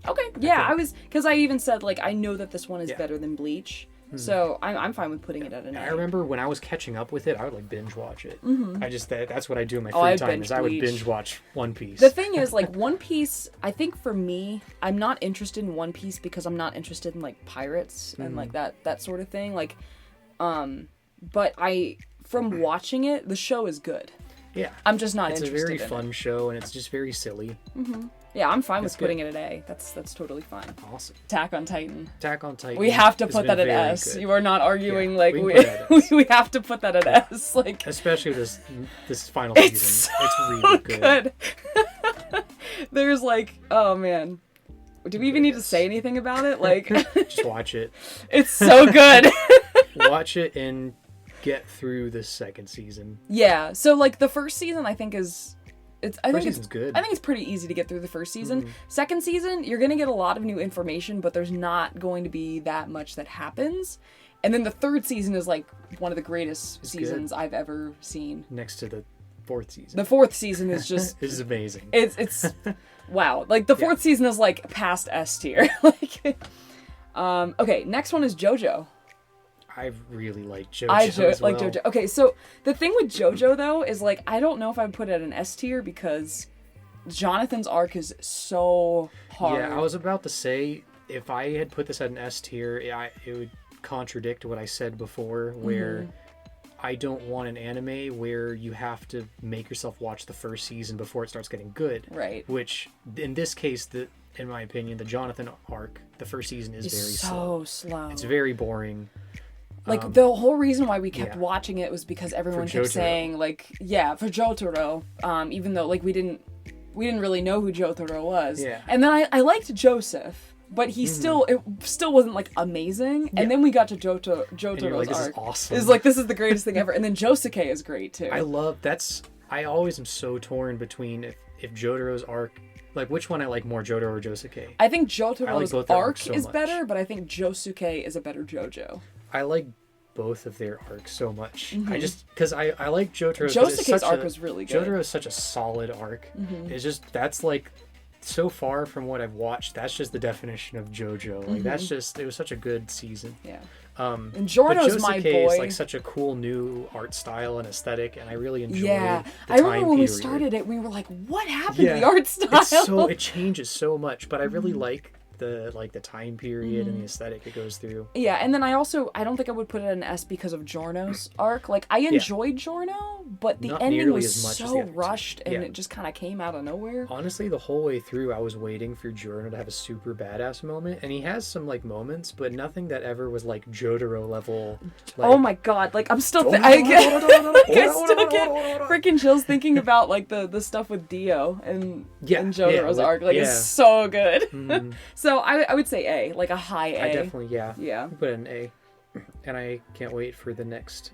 Okay, yeah, because I even said like I know that this one is Yeah. better than Bleach, so I'm fine with putting it at an I A. remember when I was catching up with it, I would like binge watch it. I just that's what I do in my free I time binge is I would Bleach. binge watch One Piece. The thing is, like, One Piece, I think for me, I'm not interested in One Piece because I'm not interested in, like, pirates and, like, that sort of thing. Like, but from watching it, the show is good. Yeah. I'm just not It's a interested very in fun it. show and it's just very silly. Yeah, I'm fine with It's putting it at A. That's totally fine. Awesome. Attack on Titan. Attack on Titan. We have to has put been that at very S. good. You are not arguing, Yeah, like, we can we, put it at S. we have to put that at S. Like, Especially this final it's season. so It's really good. There's like, oh man. Do we even need to say anything about it? Like, Just watch it. it's so good. Watch it and get through the second season. Yeah. So like the first season, I think is, I think season's good. I think it's pretty easy to get through the first season. Second season, you're gonna get a lot of new information, but there's not going to be that much that happens. And then the third season is like one of the greatest seasons I've ever seen. Next to the fourth season. The fourth season is just This is amazing. it's wow. Like the fourth season is like past S tier. Like okay, next one is JoJo. I really like JoJo I as well. like JoJo. Okay, so the thing with JoJo though is like I don't know if I would put it at an S tier because Jonathan's arc is so hard. Yeah, I was about to say if I had put this at an S tier, it would contradict what I said before, where I don't want an anime where you have to make yourself watch the first season before it starts getting good. Right. Which, in this case, in my opinion, the Jonathan arc, the first season is very slow. So slow. It's very boring. Like the whole reason why we kept watching it was because everyone kept Jotaro. saying like, yeah, for Jotaro, even though like we didn't really know who Jotaro was. Yeah. And then I liked Joseph, but he still wasn't like amazing. And then we got to Jotaro's And you're like, this is arc. awesome. It's like this is the greatest thing ever. And then Josuke is great too. I always am so torn between if Jotaro's arc, like which one I like more, Jotaro or Josuke. I think Jotaro's both their arc arcs so is much. better, but I think Josuke is a better JoJo. I like both of their arcs so much. I just because I like Jotaro's. Josuke's arc was really good. Jotaro is such a solid arc. It's just that's like so far from what I've watched. That's just the definition of JoJo. Like that's just it was such a good season. Yeah. And Giorno's my Josuke boy. is like such a cool new art style and aesthetic, and I really enjoy Yeah, the I remember time when we period. started it, we were like, "What happened to the art style?" It changes so much, but I really like the time period and the aesthetic it goes through. Yeah, and then I don't think I would put it an S because of Giorno's arc. Like, I enjoyed Giorno, but the Not ending nearly was as much as so the other two. rushed, and Yeah. it just kind of came out of nowhere. Honestly, the whole way through, I was waiting for Giorno to have a super badass moment, and he has some like moments, but nothing that ever was like Jotaro level. Like, Oh my god, like, I'm still I still get freaking chills thinking about like the stuff with Dio and Jotaro's arc. Like, it's so good. So I would say A, like a high A. I definitely Yeah. put it an A, and I can't wait for the next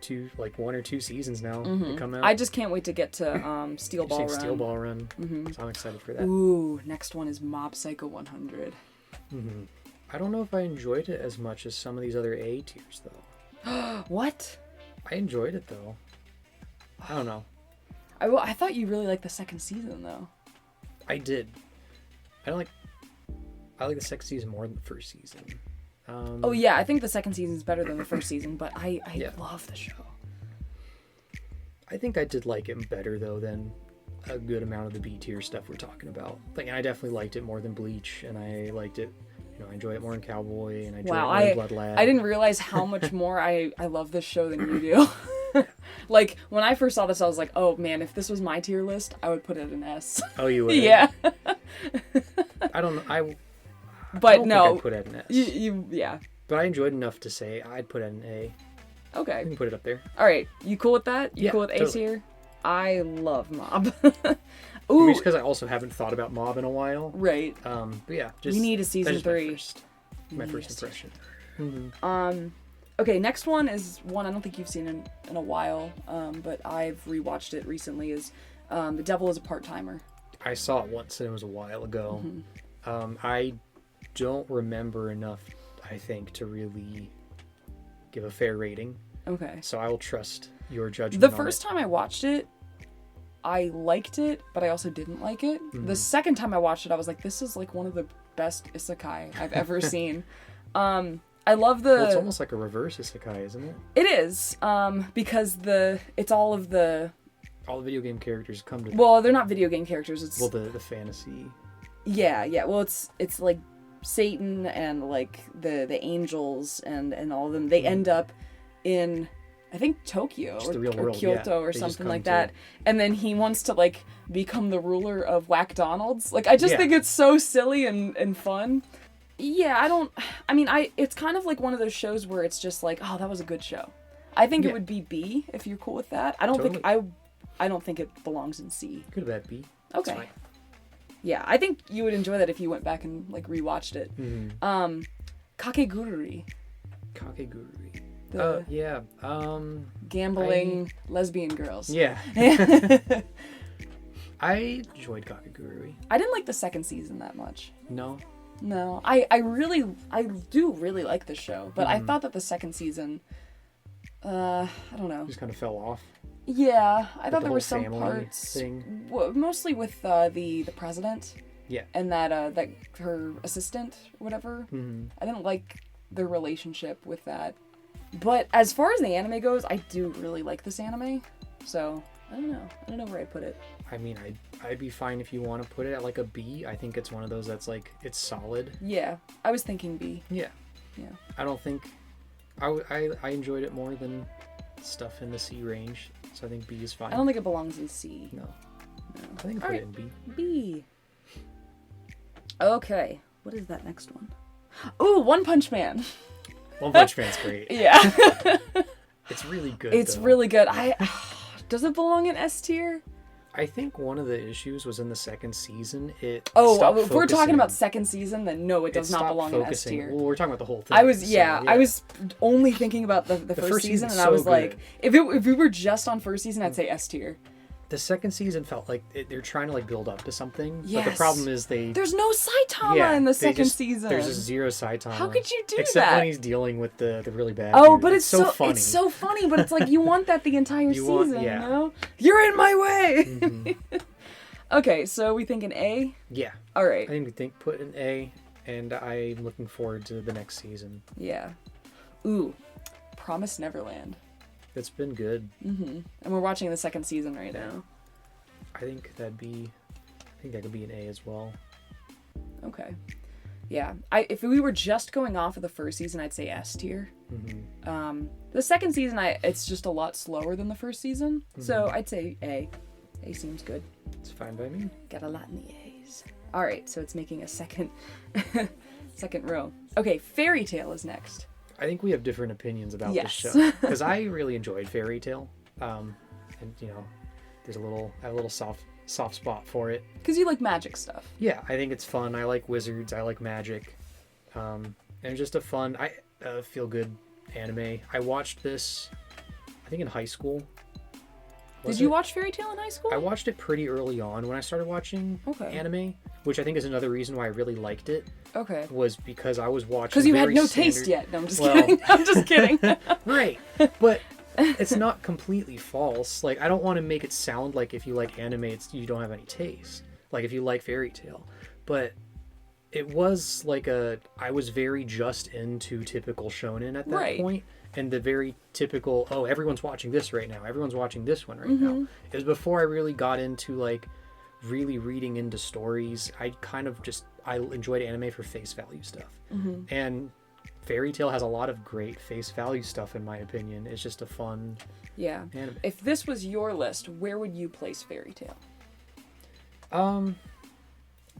1 or 2 seasons now to come out. I just can't wait to get to Steel Ball Run. Steel Ball Run. So I'm excited for that. Ooh, next one is Mob Psycho 100. I don't know if I enjoyed it as much as some of these other A tiers though. What? I enjoyed it though. I don't know. I thought you really liked the second season though. I did. I like the second season more than the first season. Oh yeah, I think the second season's better than the first season, but I love the show. I think I did like it better though than a good amount of the B tier stuff we're talking about. Like, I definitely liked it more than Bleach, and I liked it. I enjoy it more in Cowboy, and I enjoy it more in Blood Lab. I didn't realize how much more I love this show than you do. Like, when I first saw this, I was like, oh man, if this was my tier list, I would put it an S. Oh, you would? Yeah. I don't know. But I don't no. think I'd put it an S. Yeah. But I enjoyed enough to say I'd put it an A. Okay. You can put it up there. All right. You cool with that? You cool with A tier? I love Mob. Ooh. Maybe because I also haven't thought about Mob in a while. Right. But yeah, just we need a season 3. My first impression. Okay, next one is one I don't think you've seen in a while, but I've rewatched it recently, is The Devil is a Part-Timer. I saw it once, and it was a while ago. I don't remember enough, I think, to really give a fair rating. Okay. So I will trust your judgment. The first time I watched it, I liked it, but I also didn't like it. The second time I watched it, I was like, this is like one of the best isekai I've ever seen. I love the... Well, it's almost like a reverse isekai, isn't it? It is, because it's all of the... All the video game characters come to... Well, they're not video game characters, it's... Well, the fantasy... Yeah. Well, it's like Satan and like the angels and all of them. They end up in, I think, Tokyo or Kyoto or something like that. And then he wants to like become the ruler of Whackdonald's. Like, I just think it's so silly and fun. Yeah, it's kind of like one of those shows where it's just like, oh, that was a good show. I think it would be B if you're cool with that. I don't think it belongs in C. Could have had B. Okay. Yeah, I think you would enjoy that if you went back and like rewatched it. Kakegurui. Yeah. Gambling lesbian girls. Yeah. I enjoyed Kakegurui. I didn't like the second season that much. No. I do really like this show, but I thought that the second season, I don't know. Just kind of fell off. Yeah, I thought there were whole some family parts, thing. mostly with the president. Yeah. And that her assistant, or whatever. I didn't like their relationship with that. But as far as the anime goes, I do really like this anime. So I don't know where I'd put it. I mean, I'd be fine if you want to put it at like a B. I think it's one of those that's like, it's solid. Yeah, I was thinking B. Yeah. Yeah. I don't think I enjoyed it more than stuff in the C range, so I think B is fine. I don't think it belongs in C. No. I think I put it in B. B. Okay, what is that next one? Ooh, One Punch Man. One Punch Man's great. Yeah. It's really good. It's really good. Does it belong in S tier? I think one of the issues was in the second season. If we're talking about second season, then no, it does not belong in S tier. Well, we're talking about the whole thing. I was only thinking about the first season, and I was like, if we were just on first season, I'd say S tier. The second season felt like they're trying to like build up to something. Yes. But the problem is there's no Saitama in the second season. There's just zero Saitama. How could you do Except that? when he's dealing with the really bad dude. But it's so funny. It's so funny, but it's like you want that the entire season, yeah. you know? You're in my way! Okay, so we think an A? Yeah. Alright. I think put an A, and I'm looking forward to the next season. Yeah. Ooh, Promised Neverland. It's been good. And we're watching the second season right now. I think that could be an A as well. Okay. Yeah. If we were just going off of the first season, I'd say S tier. The second season, it's just a lot slower than the first season. So I'd say A. A seems good. It's fine by me. Got a lot in the A's. All right, so it's making a second row. Okay, Fairy Tail is next. I think we have different opinions about this show. Because I really enjoyed Fairy Tail. And, you know, I have a little soft spot for it. Because you like magic stuff. Yeah, I think it's fun. I like wizards. I like magic. And it's just a fun, feel-good anime. I watched this, I think in high school. Did you watch Fairy Tail in high school? I watched it pretty early on when I started watching anime, which I think is another reason why I really liked it. Okay. Was because I was watching. Because you had no taste yet. No, I'm just kidding. I'm just kidding. Right. But it's not completely false. Like, I don't want to make it sound like if you like anime, you don't have any taste. Like, if you like Fairy Tail. But it was like I was very just into typical shonen at that point. And the very typical, everyone's watching this right now. Everyone's watching this one right now. It was before I really got into, like, really reading into stories. I enjoyed anime for face value stuff. And Fairy Tail has a lot of great face value stuff, in my opinion. It's just a fun anime. If this was your list, where would you place Fairy Tail?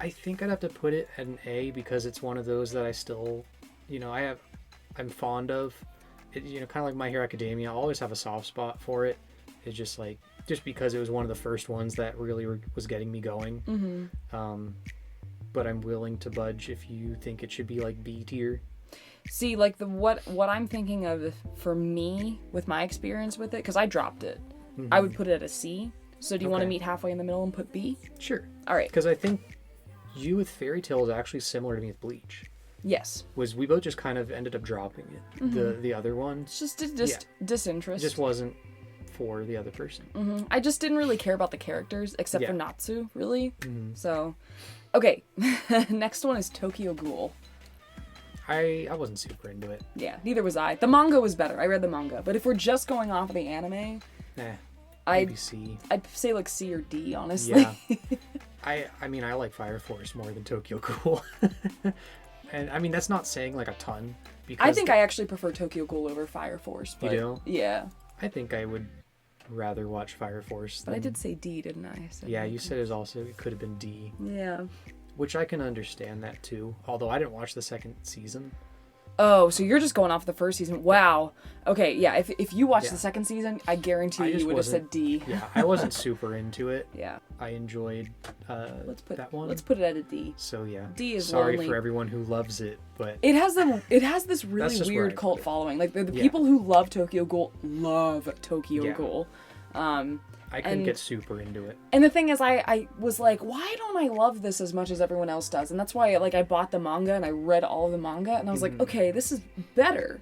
I think I'd have to put it at an A because it's one of those that I still, I'm fond of. It, kind of like My Hero Academia, I always have a soft spot for it. It's just because it was one of the first ones that really was getting me going. But I'm willing to budge if you think it should be like B tier. See, like what I'm thinking of for me with my experience with it, because I dropped it, I would put it at a C. So do you want to meet halfway in the middle and put B? Sure. All right. Because I think you with Fairy Tail is actually similar to me with Bleach. Yes. We both just kind of ended up dropping it. The other one. It's just disinterest. It just wasn't for the other person. I just didn't really care about the characters, except for Natsu, really. So, okay. Next one is Tokyo Ghoul. I wasn't super into it. Yeah, neither was I. The manga was better. I read the manga. But if we're just going off of the anime... maybe C. I'd say like C or D, honestly. Yeah. I mean, I like Fire Force more than Tokyo Ghoul. And I mean, that's not saying like a ton. Because I think I actually prefer Tokyo Ghoul over Fire Force. But, you do? Yeah. I think I would rather watch Fire Force. But I did say D, didn't I? Yeah, you said it could have been D. Yeah. Which I can understand that too. Although I didn't watch the second season. Oh, so you're just going off the first season. Wow. Okay, yeah, if you watched the second season, I guarantee you would have said D. Yeah, I wasn't super into it. Yeah. I enjoyed that one. Let's put it at a D. So yeah. D is sorry lonely. For everyone who loves it, but it has this really weird cult following. Like the people who love Tokyo Ghoul love Tokyo Ghoul. I couldn't get super into it. And the thing is, I was like, why don't I love this as much as everyone else does? And that's why I bought the manga and I read all of the manga and I was like, okay, this is better.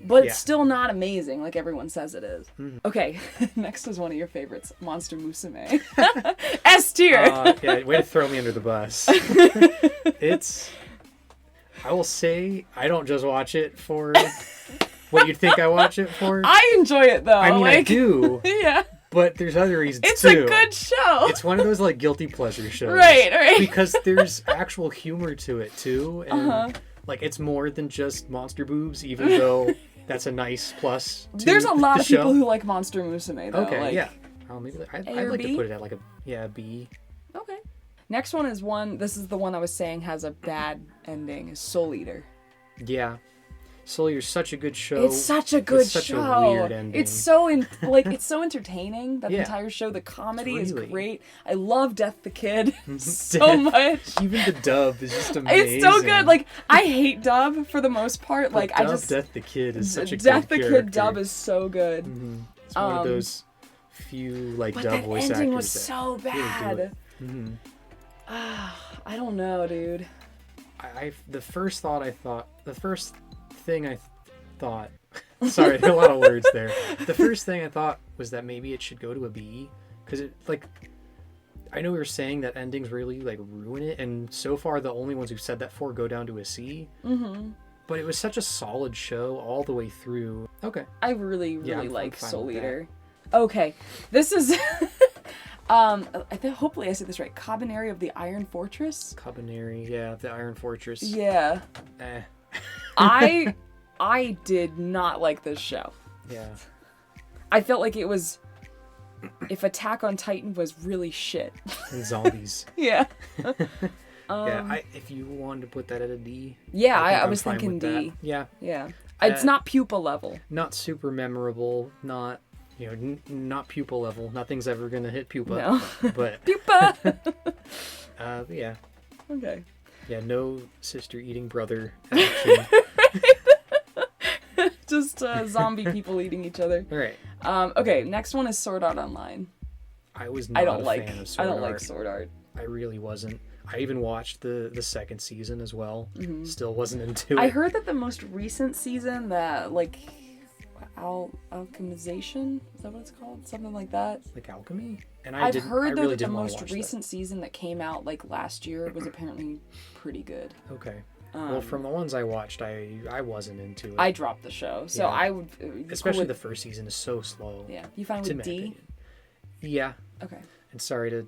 But it's still not amazing like everyone says it is. Okay, next is one of your favorites, Monster Musume. S tier! Yeah, way to throw me under the bus. I will say, I don't just watch it for what you'd think I watch it for. I enjoy it though. I mean, I do. Yeah. But there's other reasons it's too. It's a good show. It's one of those guilty pleasure shows. Right. Because there's actual humor to it too. And it's more than just monster boobs, even though that's a nice plus to there's a lot of show. people who like Monster Musume though. Okay, yeah. Maybe I'd like to put it at a B. Okay. Next one is this is the one I was saying has a bad ending, is Soul Eater. Yeah. Soul Eater's such a good show. It's such a good show. Such a weird ending. It's so it's so entertaining, that entire show. The comedy is great. I love Death the Kid so much. Even the dub is just amazing. It's so good. I hate dub for the most part. But Death the Kid is such a good Death the character. Kid dub is so good. It's one of those few dub voice actors. But that ending was so bad. Really I don't know, dude. The first thing I thought sorry, a lot of words there. The first thing I thought was that maybe it should go to a B, because it I know we were saying that endings really ruin it, and so far the only ones who said that for go down to a C. But it was such a solid show all the way through. Okay. I really Yeah, I'm like fine Soul with that. Eater. Okay, this is hopefully I said this right. Kabaneri of the Iron Fortress. Kabaneri, yeah, the Iron Fortress. Yeah. Eh. I did not like this show. Yeah. I felt like it was if Attack on Titan was really shit. And zombies. Yeah. Yeah, if you wanted to put that at a D. Yeah, I I was thinking D. That. Yeah. Yeah. It's not Pupa level. Not super memorable, not, not Pupa level. Nothing's ever going to hit Pupa. No. But, Pupa! yeah. Okay. Yeah, no sister eating brother action. Just zombie people eating each other. All right. Okay, next one is Sword Art Online. I was not a fan of Sword Art. like Sword Art. I really wasn't. I even watched the second season as well. Mm-hmm. Still wasn't into it. I heard that the most recent season, that alchemization, is that what it's called? Something like that. Like alchemy? And I've heard really that the didn't most recent season that came out last year was apparently pretty good. Okay. Well, from the ones I watched, I wasn't into it. I dropped the show, so I would. Especially the first season is so slow. Yeah, you fine with D? Opinion. Yeah. Okay. And sorry to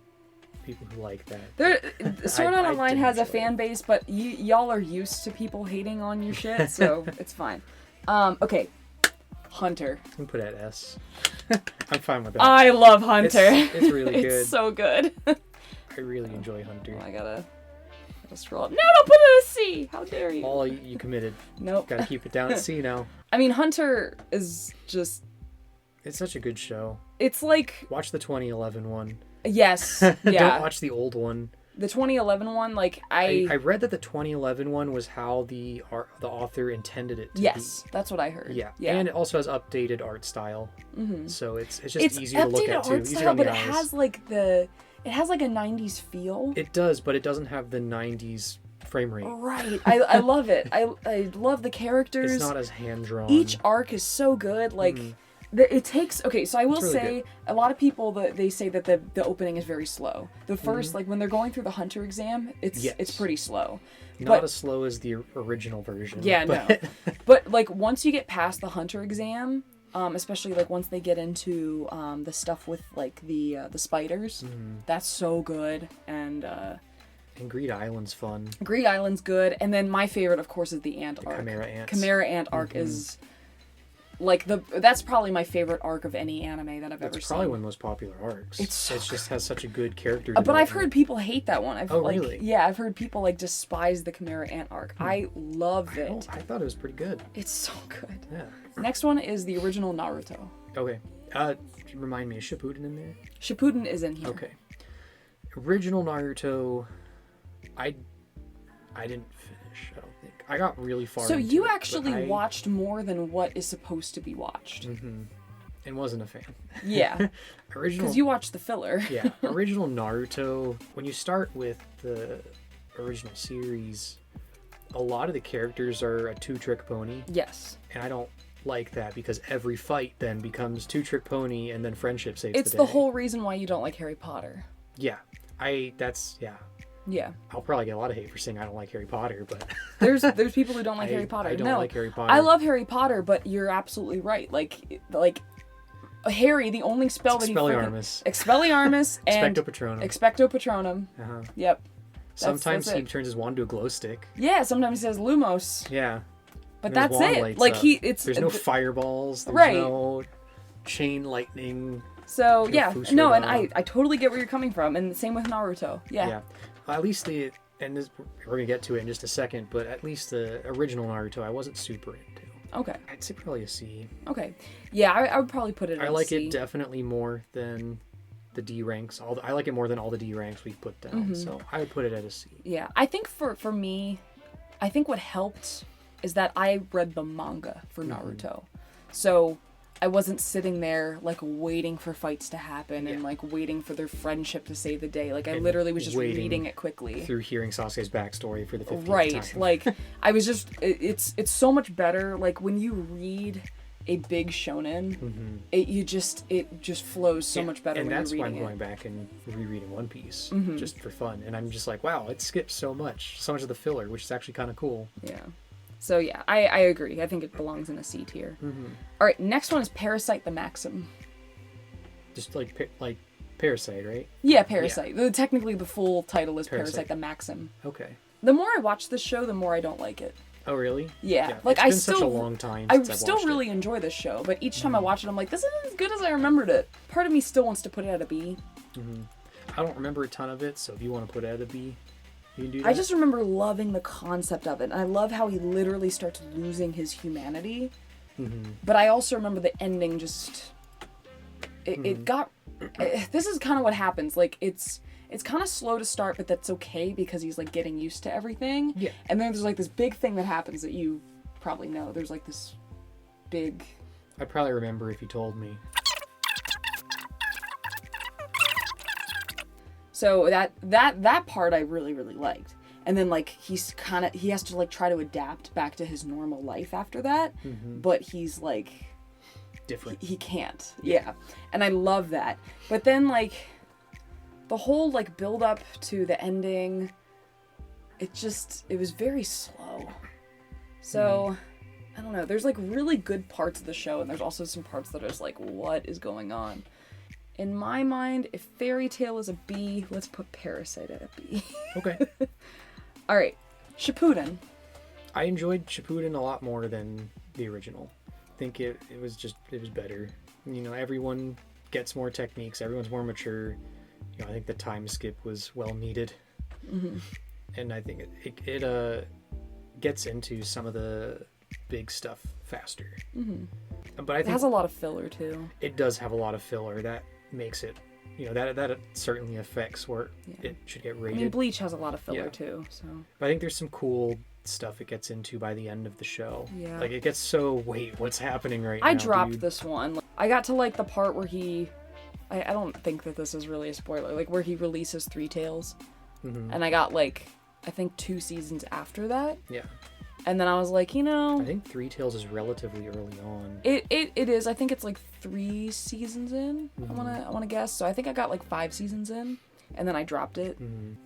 people who like that. Sword Art Online has a fan base, but y'all are used to people hating on your shit, so it's fine. Okay, Hunter. You can put it at S. I'm fine with that. I love Hunter. It's really good. It's so good. I really enjoy Hunter. Oh, I gotta scroll up. No, don't put it at C! How dare you? All you committed. Nope. Gotta keep it down at C now. I mean, Hunter is just... It's such a good show. It's like... Watch the 2011 one. Yes, yeah. Don't watch the old one. The 2011 one, I read that the 2011 one was how the author intended it to be. Yes, that's what I heard. Yeah. And it also has updated art style. Mm-hmm. So it's just easier to look at too. Art style, but it has it has a 90s feel. It does, but it doesn't have the 90s frame rate. Right. I love it. I love the characters. It's not as hand-drawn. Each arc is so good. It takes... Okay, so I will say, a lot of people, they say that the opening is very slow. The first, when they're going through the Hunter exam, it's pretty slow. Not as slow as the original version. Yeah, no. But, once you get past the Hunter exam, especially, once they get into the stuff with, the spiders, that's so good. And Greed Island's fun. Greed Island's good. And then my favorite, of course, is the Ant arc. Chimera Ants. Chimera Ant arc is... that's probably my favorite arc of any anime that I've ever seen. It's probably one of the most popular arcs. It just has such a good character but I've heard people hate that one. Really? Yeah, I've heard people despise the Chimera Ant arc. I love it. I thought it was pretty good. It's so good. Yeah. Next one is the original Naruto. Okay. Remind me, is Shippuden in there? Shippuden is in here. Okay. Original Naruto, I didn't finish, I don't think. I got really far So into you it, actually watched more than what is supposed to be watched. Mm-hmm. And wasn't a fan. Yeah. Because you watched the filler. Yeah. Original Naruto, when you start with the original series, a lot of the characters are a two-trick pony. Yes. And I don't like that because every fight then becomes two-trick pony and then friendship saves the day. It's the whole reason why you don't like Harry Potter. Yeah. Yeah. I'll probably get a lot of hate for saying I don't like Harry Potter, but... there's people who don't like Harry Potter. I don't like Harry Potter. I love Harry Potter, but you're absolutely right. Harry, the only spell that he... Expelliarmus and... Expecto Patronum. Uh-huh. Yep. Sometimes he turns his wand to a glow stick. Yeah, sometimes he says Lumos. Yeah. But that's it. There's no fireballs. There's no chain lightning. So, yeah. No, and I totally get where you're coming from. And same with Naruto. Yeah. Yeah. At least we're going to get to it in just a second, but at least the original Naruto I wasn't super into. Okay. I'd say probably a C. Okay. Yeah, I would probably put it at I like C. it definitely more than the D ranks. I like it more than all the D ranks we put down, so I would put it at a C. Yeah. I think for me, I think what helped is that I read the manga for Naruto. So I wasn't sitting there waiting for fights to happen and waiting for their friendship to save the day. I literally was just reading it quickly through hearing Sasuke's backstory for the 50th time. Right. I was just it's so much better when you read a big shonen, it just flows so much better when you're reading it. And that's why I'm going back and rereading One Piece just for fun. And I'm just like, wow, it skips so much of the filler, which is actually kind of cool. Yeah. So yeah, I agree. I think it belongs in a C tier. All right, next one is Parasyte the Maxim. Just like Parasyte, right? Yeah, Parasyte. Technically, the full title is Parasyte. Parasyte the Maxim. Okay. The more I watch this show, the more I don't like it. Oh, really? Yeah. Like, it's been such a long time since I've still watched really enjoy this show, but each time I watch it, I'm like, this isn't as good as I remembered it. Part of me still wants to put it at a B. I don't remember a ton of it, so if you want to put it at a B, you can do that. I just remember loving the concept of it, and I love how he literally starts losing his humanity. But I also remember the ending just... It got... This is kind of what happens. Like, it's kind of slow to start, but that's okay because he's, like, getting used to everything. Yeah. And then there's, like, this big thing that happens that you probably know. There's, like, this big... I'd probably remember if you told me. So that part I really, really liked. And then, like, he has to, like, try to adapt back to his normal life after that. But he's, like... Different. He can't. Yeah. And I love that. But then, like... The whole, like, build up to the ending, it was very slow. So, I don't know. There's, like, really good parts of the show, and there's also some parts that are just like, what is going on? In my mind, if Fairy Tail is a B, let's put Parasyte at a B. Okay. All right. Shippuden. I enjoyed Shippuden a lot more than the original. I think it was better. You know, everyone gets more techniques. Everyone's more mature. You know, I think the time skip was well needed, and I think it gets into some of the big stuff faster. But I think it has a lot of filler too. It does have a lot of filler that makes it, you know, that certainly affects where it should get rated. I mean, Bleach has a lot of filler too. So, but I think there's some cool stuff it gets into by the end of the show. Yeah, like it gets so what's happening right now? I dropped dude? this one. I got to like the part where he. I don't think that this is really a spoiler, like where he releases Three Tails. And I got like, I think 2 seasons after that. Yeah. And then I was like, you know... I think Three Tails is relatively early on. It is. I think it's like 3 seasons in, I wanna guess. So I think I got like 5 seasons in, and then I dropped it.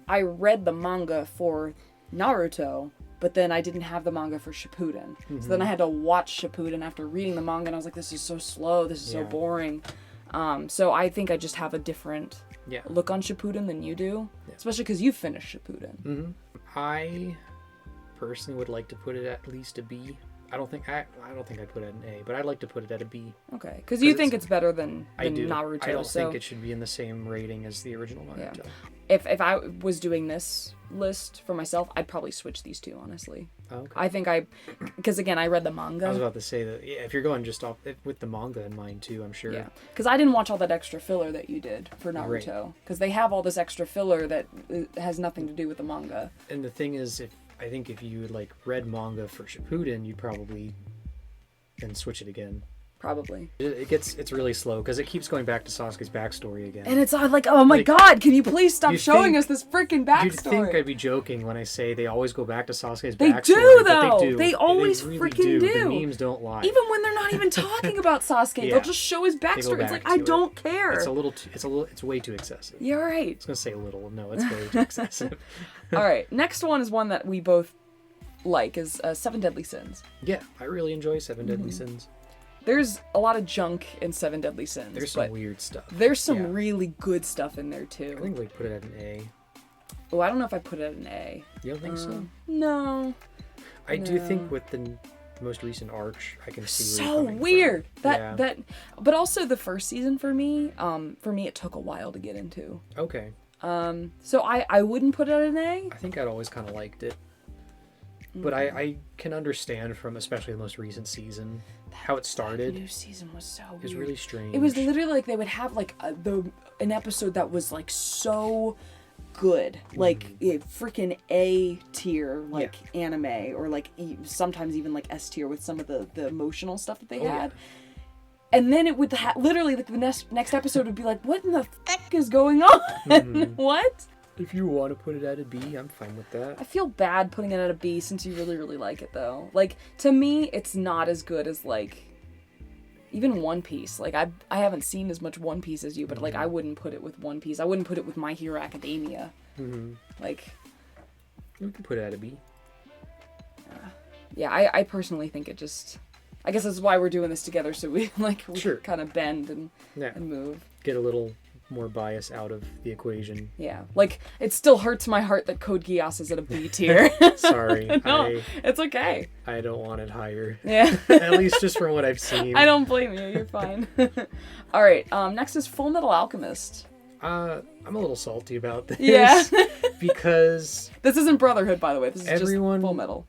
I read the manga for Naruto, but then I didn't have the manga for Shippuden. So then I had to watch Shippuden after reading the manga, and I was like, this is so slow, this is so boring. So I think I just have a different look on Shippuden than you do, especially because you finished Shippuden. I personally would like to put it at least a B. I don't think I'd put it at an A, but I'd like to put it at a B. Okay, because you think it's better than Naruto. I don't think it should be in the same rating as the original Naruto. Yeah. If I was doing this list for myself, I'd probably switch these two, honestly. Oh, okay. I think because again, I read the manga. I was about to say that if you're going just off with the manga in mind too, I'm sure. Yeah, because I didn't watch all that extra filler that you did for Naruto, because they have all this extra filler that has nothing to do with the manga. And the thing is, I think if you like read manga for Shippuden, you'd probably then switch it again. Probably. It's really slow because it keeps going back to Sasuke's backstory again. And it's like, oh my god, can you please stop showing us this freaking backstory? You'd think I'd be joking when I say they always go back to Sasuke's backstory. They do, though. They do. They always really freaking do. The memes don't lie. Even when they're not even talking about Sasuke, they'll just show his backstory. It's like, I don't care. It's way too excessive. You're right. I was gonna say a little. No, it's way too excessive. All right, next one is one that we both like, is Seven Deadly Sins. Yeah, I really enjoy Seven Deadly Sins. There's a lot of junk in Seven Deadly Sins. There's some weird stuff. There's some really good stuff in there too. I think we put it at an A. Oh, I don't know if I put it at an A. You don't think so? No. I do think with the most recent arch, I can see where so you're coming weird. from. But also the first season for me it took a while to get into. Okay. So I wouldn't put it at an A. I think I'd always kind of liked it. But I can understand from especially the most recent season how it started. That new season was so weird. It was really strange. It was literally like they would have like an episode that was like so good, like freaking A tier, like anime, or like sometimes even like S tier with some of the emotional stuff that they had. And then it would literally like the next episode would be like, what in the fuck is going on? What? If you want to put it at a B, I'm fine with that. I feel bad putting it at a B since you really, really like it, though. Like, to me, it's not as good as, like, even One Piece. Like, I haven't seen as much One Piece as you, but, like, I wouldn't put it with One Piece. I wouldn't put it with My Hero Academia. Like... We can put it at a B. yeah, I personally think it just, I guess that's why we're doing this together, so we Sure. kind of bend and move. Get a little more bias out of the equation. Yeah, like, it still hurts my heart that Code Geass is at a B tier. Sorry. No, it's okay. I don't want it higher. Yeah. At least just from what I've seen. I don't blame you, you're fine. Alright, next is Fullmetal Alchemist. I'm a little salty about this. Yeah. Because... This isn't Brotherhood, by the way, this is everyone... just Fullmetal.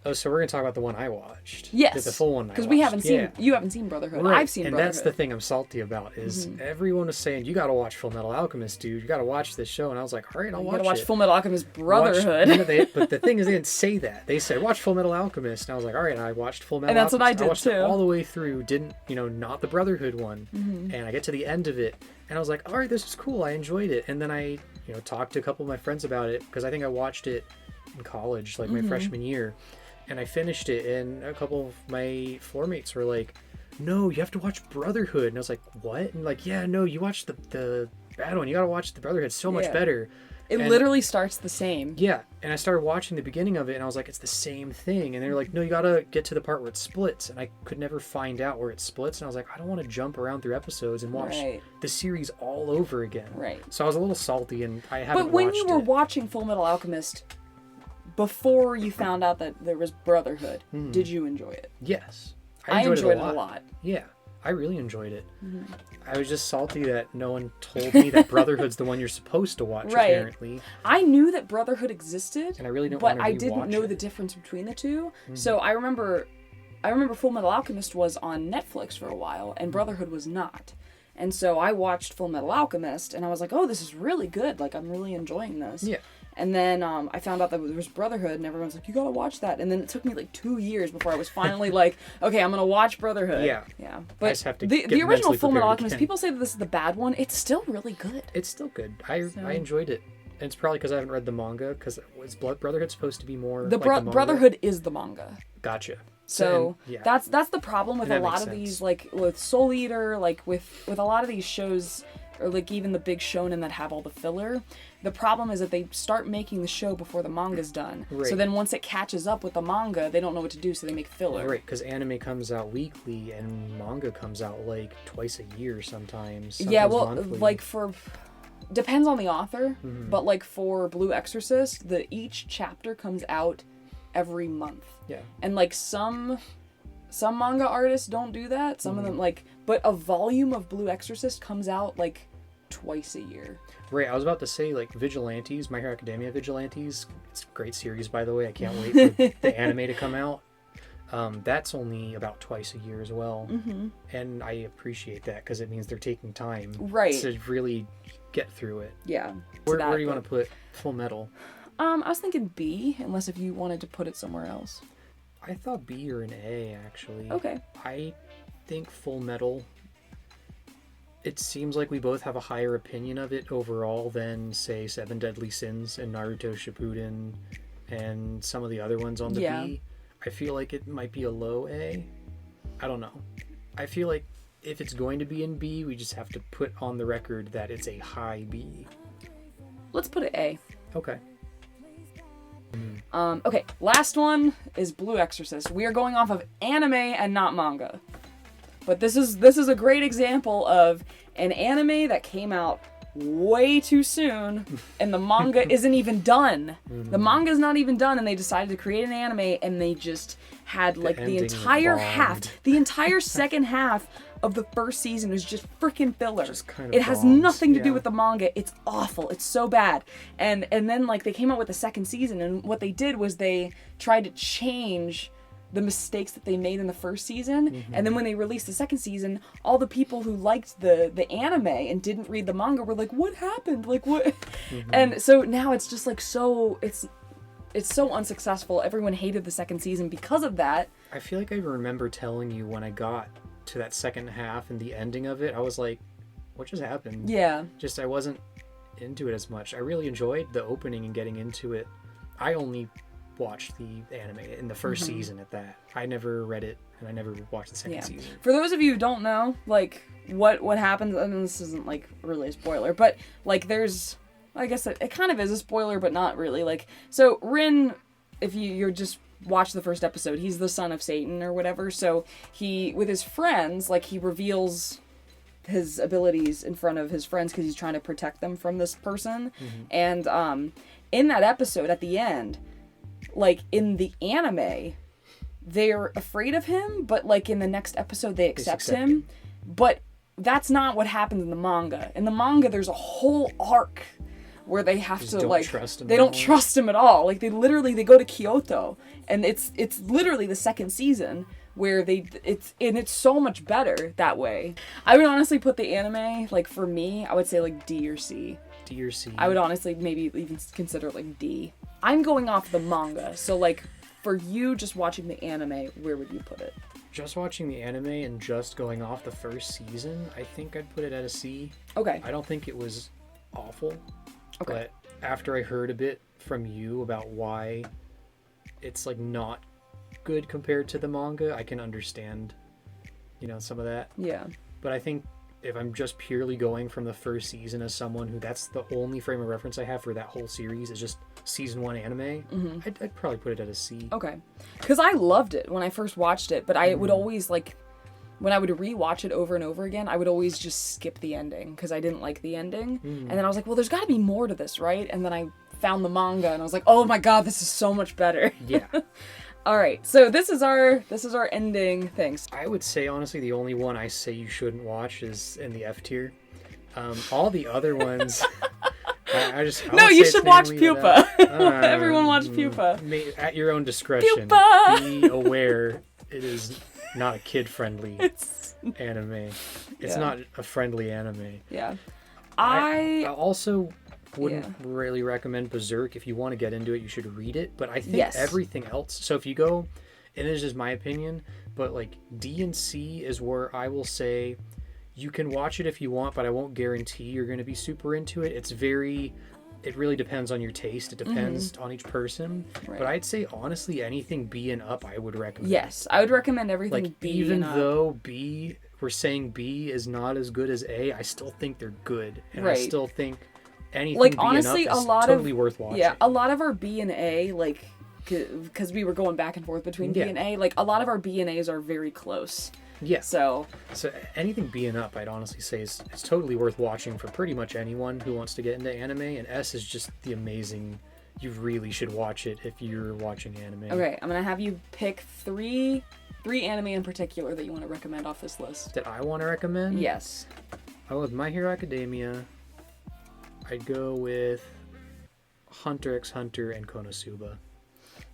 Oh, so we're going to talk about the one I watched. Yes. The full one I watched. Because we haven't seen, you haven't seen Brotherhood. Right. I've seen and Brotherhood. That's the thing I'm salty about, is everyone was saying, you got to watch Fullmetal Alchemist, dude. You got to watch this show. And I was like, all right, I'll watch it. You gotta watch Fullmetal Alchemist Brotherhood. But the thing is, they didn't say that. They said, watch Fullmetal Alchemist. And I was like, all right, I watched Fullmetal Alchemist. And that's what I did, I watched too. it all the way through. Didn't, not the Brotherhood one. And I get to the end of it, and I was like, all right, this is cool. I enjoyed it. And then I, talked to a couple of my friends about it, because I think I watched it in college, like my freshman year. And I finished it, and a couple of my floor mates were like, no, you have to watch Brotherhood. And I was like, what? And like, yeah, no, you watch the bad one. You gotta watch the Brotherhood. It's so much better. It literally starts the same. Yeah, and I started watching the beginning of it, and I was like, it's the same thing. And they were like, no, you gotta get to the part where it splits. And I could never find out where it splits. And I was like, I don't want to jump around through episodes and watch the series all over again. Right. So I was a little salty, and I haven't watched it. But when you were watching Fullmetal Alchemist, before you found out that there was Brotherhood, did you enjoy it? Yes. I enjoyed it a lot. Yeah, I really enjoyed it. I was just salty that no one told me that Brotherhood's the one you're supposed to watch, apparently. I knew that Brotherhood existed, and I really don't want to but I didn't know the difference between the two. So I remember Fullmetal Alchemist was on Netflix for a while, and Brotherhood was not. And so I watched Fullmetal Alchemist, and I was like, oh, this is really good. Like, I'm really enjoying this. Yeah. And then I found out that there was Brotherhood, and everyone's like, you gotta watch that. And then it took me like 2 years before I was finally like, okay, I'm gonna watch Brotherhood. Yeah. Yeah. I But just have to the original Fullmetal Alchemist, again. people say that this is the bad one. It's still really good. It's still good. I enjoyed it. And it's probably because I haven't read the manga, because was Brotherhood supposed to be more The like the manga? Brotherhood is the manga. Gotcha. So yeah. that's the problem with a lot of these, like with Soul Eater, like with a lot of these shows, or like even the big shonen that have all the filler. The problem is that they start making the show before the manga's done. Right. So then once it catches up with the manga, they don't know what to do, so they make filler. Right, because anime comes out weekly and manga comes out like twice a year sometimes. Yeah, well, monthly. like depends on the author, but like for Blue Exorcist, each chapter comes out every month. Yeah. And like some manga artists don't do that. Some of them but a volume of Blue Exorcist comes out like twice a year. Right, I was about to say, like, Vigilantes, My Hero Academia Vigilantes, it's a great series, by the way. I can't wait for the anime to come out. That's only about twice a year as well. And I appreciate that, because it means they're taking time to really get through it. Yeah. Where do you want to put Fullmetal? I was thinking B, unless if you wanted to put it somewhere else. I thought B or an A, actually. Okay. I think Fullmetal... It seems like we both have a higher opinion of it overall than, say, Seven Deadly Sins and Naruto Shippuden and some of the other ones on the B. I feel like it might be a low A. I don't know. I feel like if it's going to be in B, we just have to put on the record that it's a high B. Let's put it A. Okay. Okay, last one is Blue Exorcist. We are going off of anime and not manga. But this is a great example of an anime that came out way too soon, and the manga isn't even done. The manga's not even done, and they decided to create an anime, and they just had like the entire the entire second half of the first season was just freaking filler. It has nothing to do with the manga. It's awful. It's so bad. And then like they came out with the second season, and what they did was they tried to change the mistakes that they made in the first season, and then when they released the second season, all the people who liked the anime and didn't read the manga were like, what happened? Like, what? And so now it's just like it's so unsuccessful. Everyone hated the second season because of that. I feel like I remember telling you when I got to that second half and the ending of it, I was like, what just happened? Yeah. Just, I wasn't into it as much. I really enjoyed the opening and getting into it. I only watched the anime in the first season at that. I never read it, and I never watched the second season. For those of you who don't know, like, what happens, and this isn't, like, really a spoiler, but, like, there's, I guess it kind of is a spoiler, but not really, like, so Rin, if you're just watch the first episode. He's the son of Satan or whatever. So he, with his friends, like he reveals his abilities in front of his friends because he's trying to protect them from this person. And in that episode at the end, like in the anime, they're afraid of him, but like in the next episode they accept him. But that's not what happens in the manga. In the manga there's a whole arc where they have to like they don't trust him at all. Like they go to Kyoto, and it's literally the second season where it's so much better that way. I would honestly put the anime, like for me, I would say like D or C. D or C. I would honestly maybe even consider it like D. I'm going off the manga, so like for you just watching the anime, where would you put it? Just watching the anime and just going off the first season, I think I'd put it at a C. Okay. I don't think it was awful. Okay. But after I heard a bit from you about why it's like not good compared to the manga, I can understand, some of that. Yeah. But I think if I'm just purely going from the first season as someone who that's the only frame of reference I have for that whole series is just season 1 anime, I'd probably put it at a C. Okay. Because I loved it when I first watched it, but I would always like, when I would rewatch it over and over again, I would always just skip the ending because I didn't like the ending. And then I was like, well, there's got to be more to this, right? And then I found the manga and I was like, oh my god, this is so much better. Yeah. All right, so this is our ending things. I would say honestly, the only one I say you shouldn't watch is in the F tier. All the other ones, no, you should watch Pupa. Everyone watch Pupa. At your own discretion. Pupa! Be aware it is not a kid-friendly anime. It's not a friendly anime. Yeah. I also wouldn't really recommend Berserk. If you want to get into it, you should read it. But I think everything else... So if you go... And this is just my opinion, but like D and C is where I will say you can watch it if you want, but I won't guarantee you're going to be super into it. It really depends on your taste. It depends on each person. Right. But I'd say, honestly, anything B and up I would recommend. Yes, I would recommend everything like, B even and up. though we're saying B is not as good as A, I still think they're good. And I still think anything like, B honestly, and up is totally worth watching. Yeah, a lot of our B and A, like, because we were going back and forth between B and A, like, a lot of our B and A's are very close. Yeah. So anything B and up, I'd honestly say is totally worth watching for pretty much anyone who wants to get into anime. And S is just the amazing. You really should watch it if you're watching anime. Okay, I'm gonna have you pick three anime in particular that you want to recommend off this list. That I want to recommend? Yes. I love My Hero Academia. I'd go with HunterXHunter and Konosuba.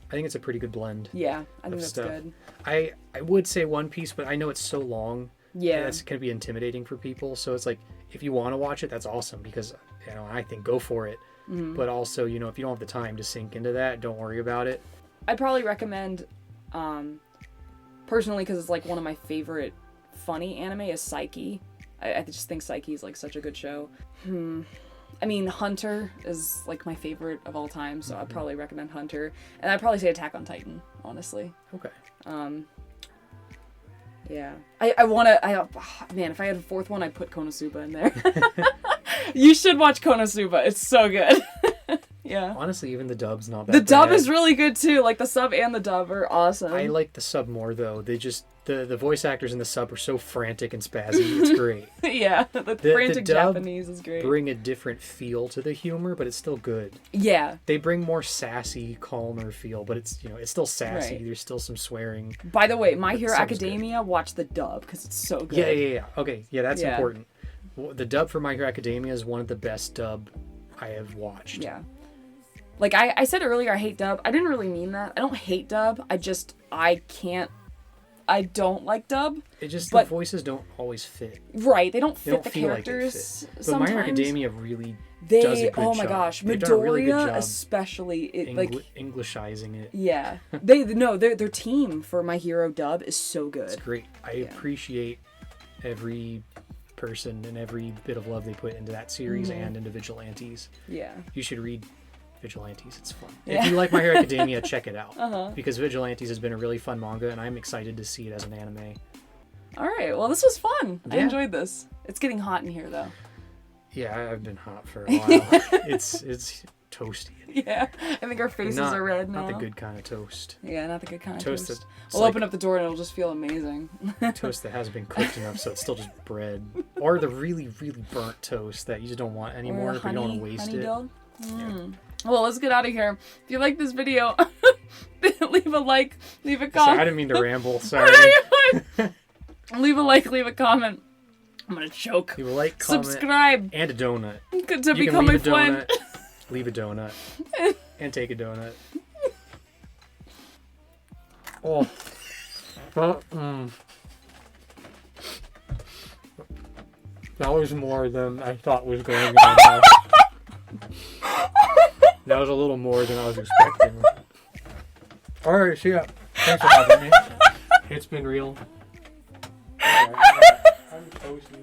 I think it's a pretty good blend. Yeah, I think that's good. I would say One Piece, but I know it's so long. Yeah. That's going to be intimidating for people. So it's like, if you want to watch it, that's awesome because, I think go for it. Mm-hmm. But also, if you don't have the time to sink into that, don't worry about it. I'd probably recommend, personally, because it's like one of my favorite funny anime is Saiki. I just think Saiki is like such a good show. I mean, Hunter is like my favorite of all time, so I'd probably recommend Hunter. And I'd probably say Attack on Titan, honestly. Okay. Yeah. Man, if I had a fourth one, I'd put Konosuba in there. You should watch Konosuba. It's so good. Yeah. Honestly, even the dub's not bad. The dub is really good too. Like the sub and the dub are awesome. I like the sub more though. They just the voice actors in the sub are so frantic and spazzy. It's great. Yeah, the frantic Japanese is great. Bring a different feel to the humor, but it's still good. Yeah. They bring more sassy, calmer feel, but it's it's still sassy. Right. There's still some swearing. By the way, My Hero Academia, watch the dub because it's so good. Yeah. Okay, yeah, that's important. The dub for My Hero Academia is one of the best dub I have watched. Yeah. Like I said earlier, I hate dub. I didn't really mean that. I don't hate dub. I don't like dub. It just, the voices don't always fit. Right, they don't fit the characters. Like but My Hero Academia really does a good job. Oh my gosh, Midoriya really especially, Englishizing it. Yeah, their team for My Hero dub is so good. It's great. I appreciate every person and every bit of love they put into that series and into Vigilantes. Yeah, you should read Vigilantes. It's fun. Yeah. If you like My Hero Academia, check it out. Because Vigilantes has been a really fun manga, and I'm excited to see it as an anime. All right. Well, this was fun. Yeah. I enjoyed this. It's getting hot in here, though. Yeah, I've been hot for a while. It's toasty. Yeah, I think our faces are red now. Not the good kind of toast. Yeah, not the good kind of Toast. toast. We'll open up the door and it'll just feel amazing. Toast that hasn't been cooked enough, so it's still just bread. Or the really, really burnt toast that you just don't want anymore, but you don't want to waste it. Yeah. Well, let's get out of here. If you like this video, leave a like, leave a comment. Sorry, I didn't mean to ramble. Sorry. Leave a like, leave a comment. I'm gonna choke. Leave a like, comment, subscribe, and a donut. To become my friend. Leave a donut. And take a donut. Oh. That was more than I thought was going in my mouth. That was a little more than I was expecting. Alright, so yeah. Thanks for having me. It's been real. Alright, I'm toasty.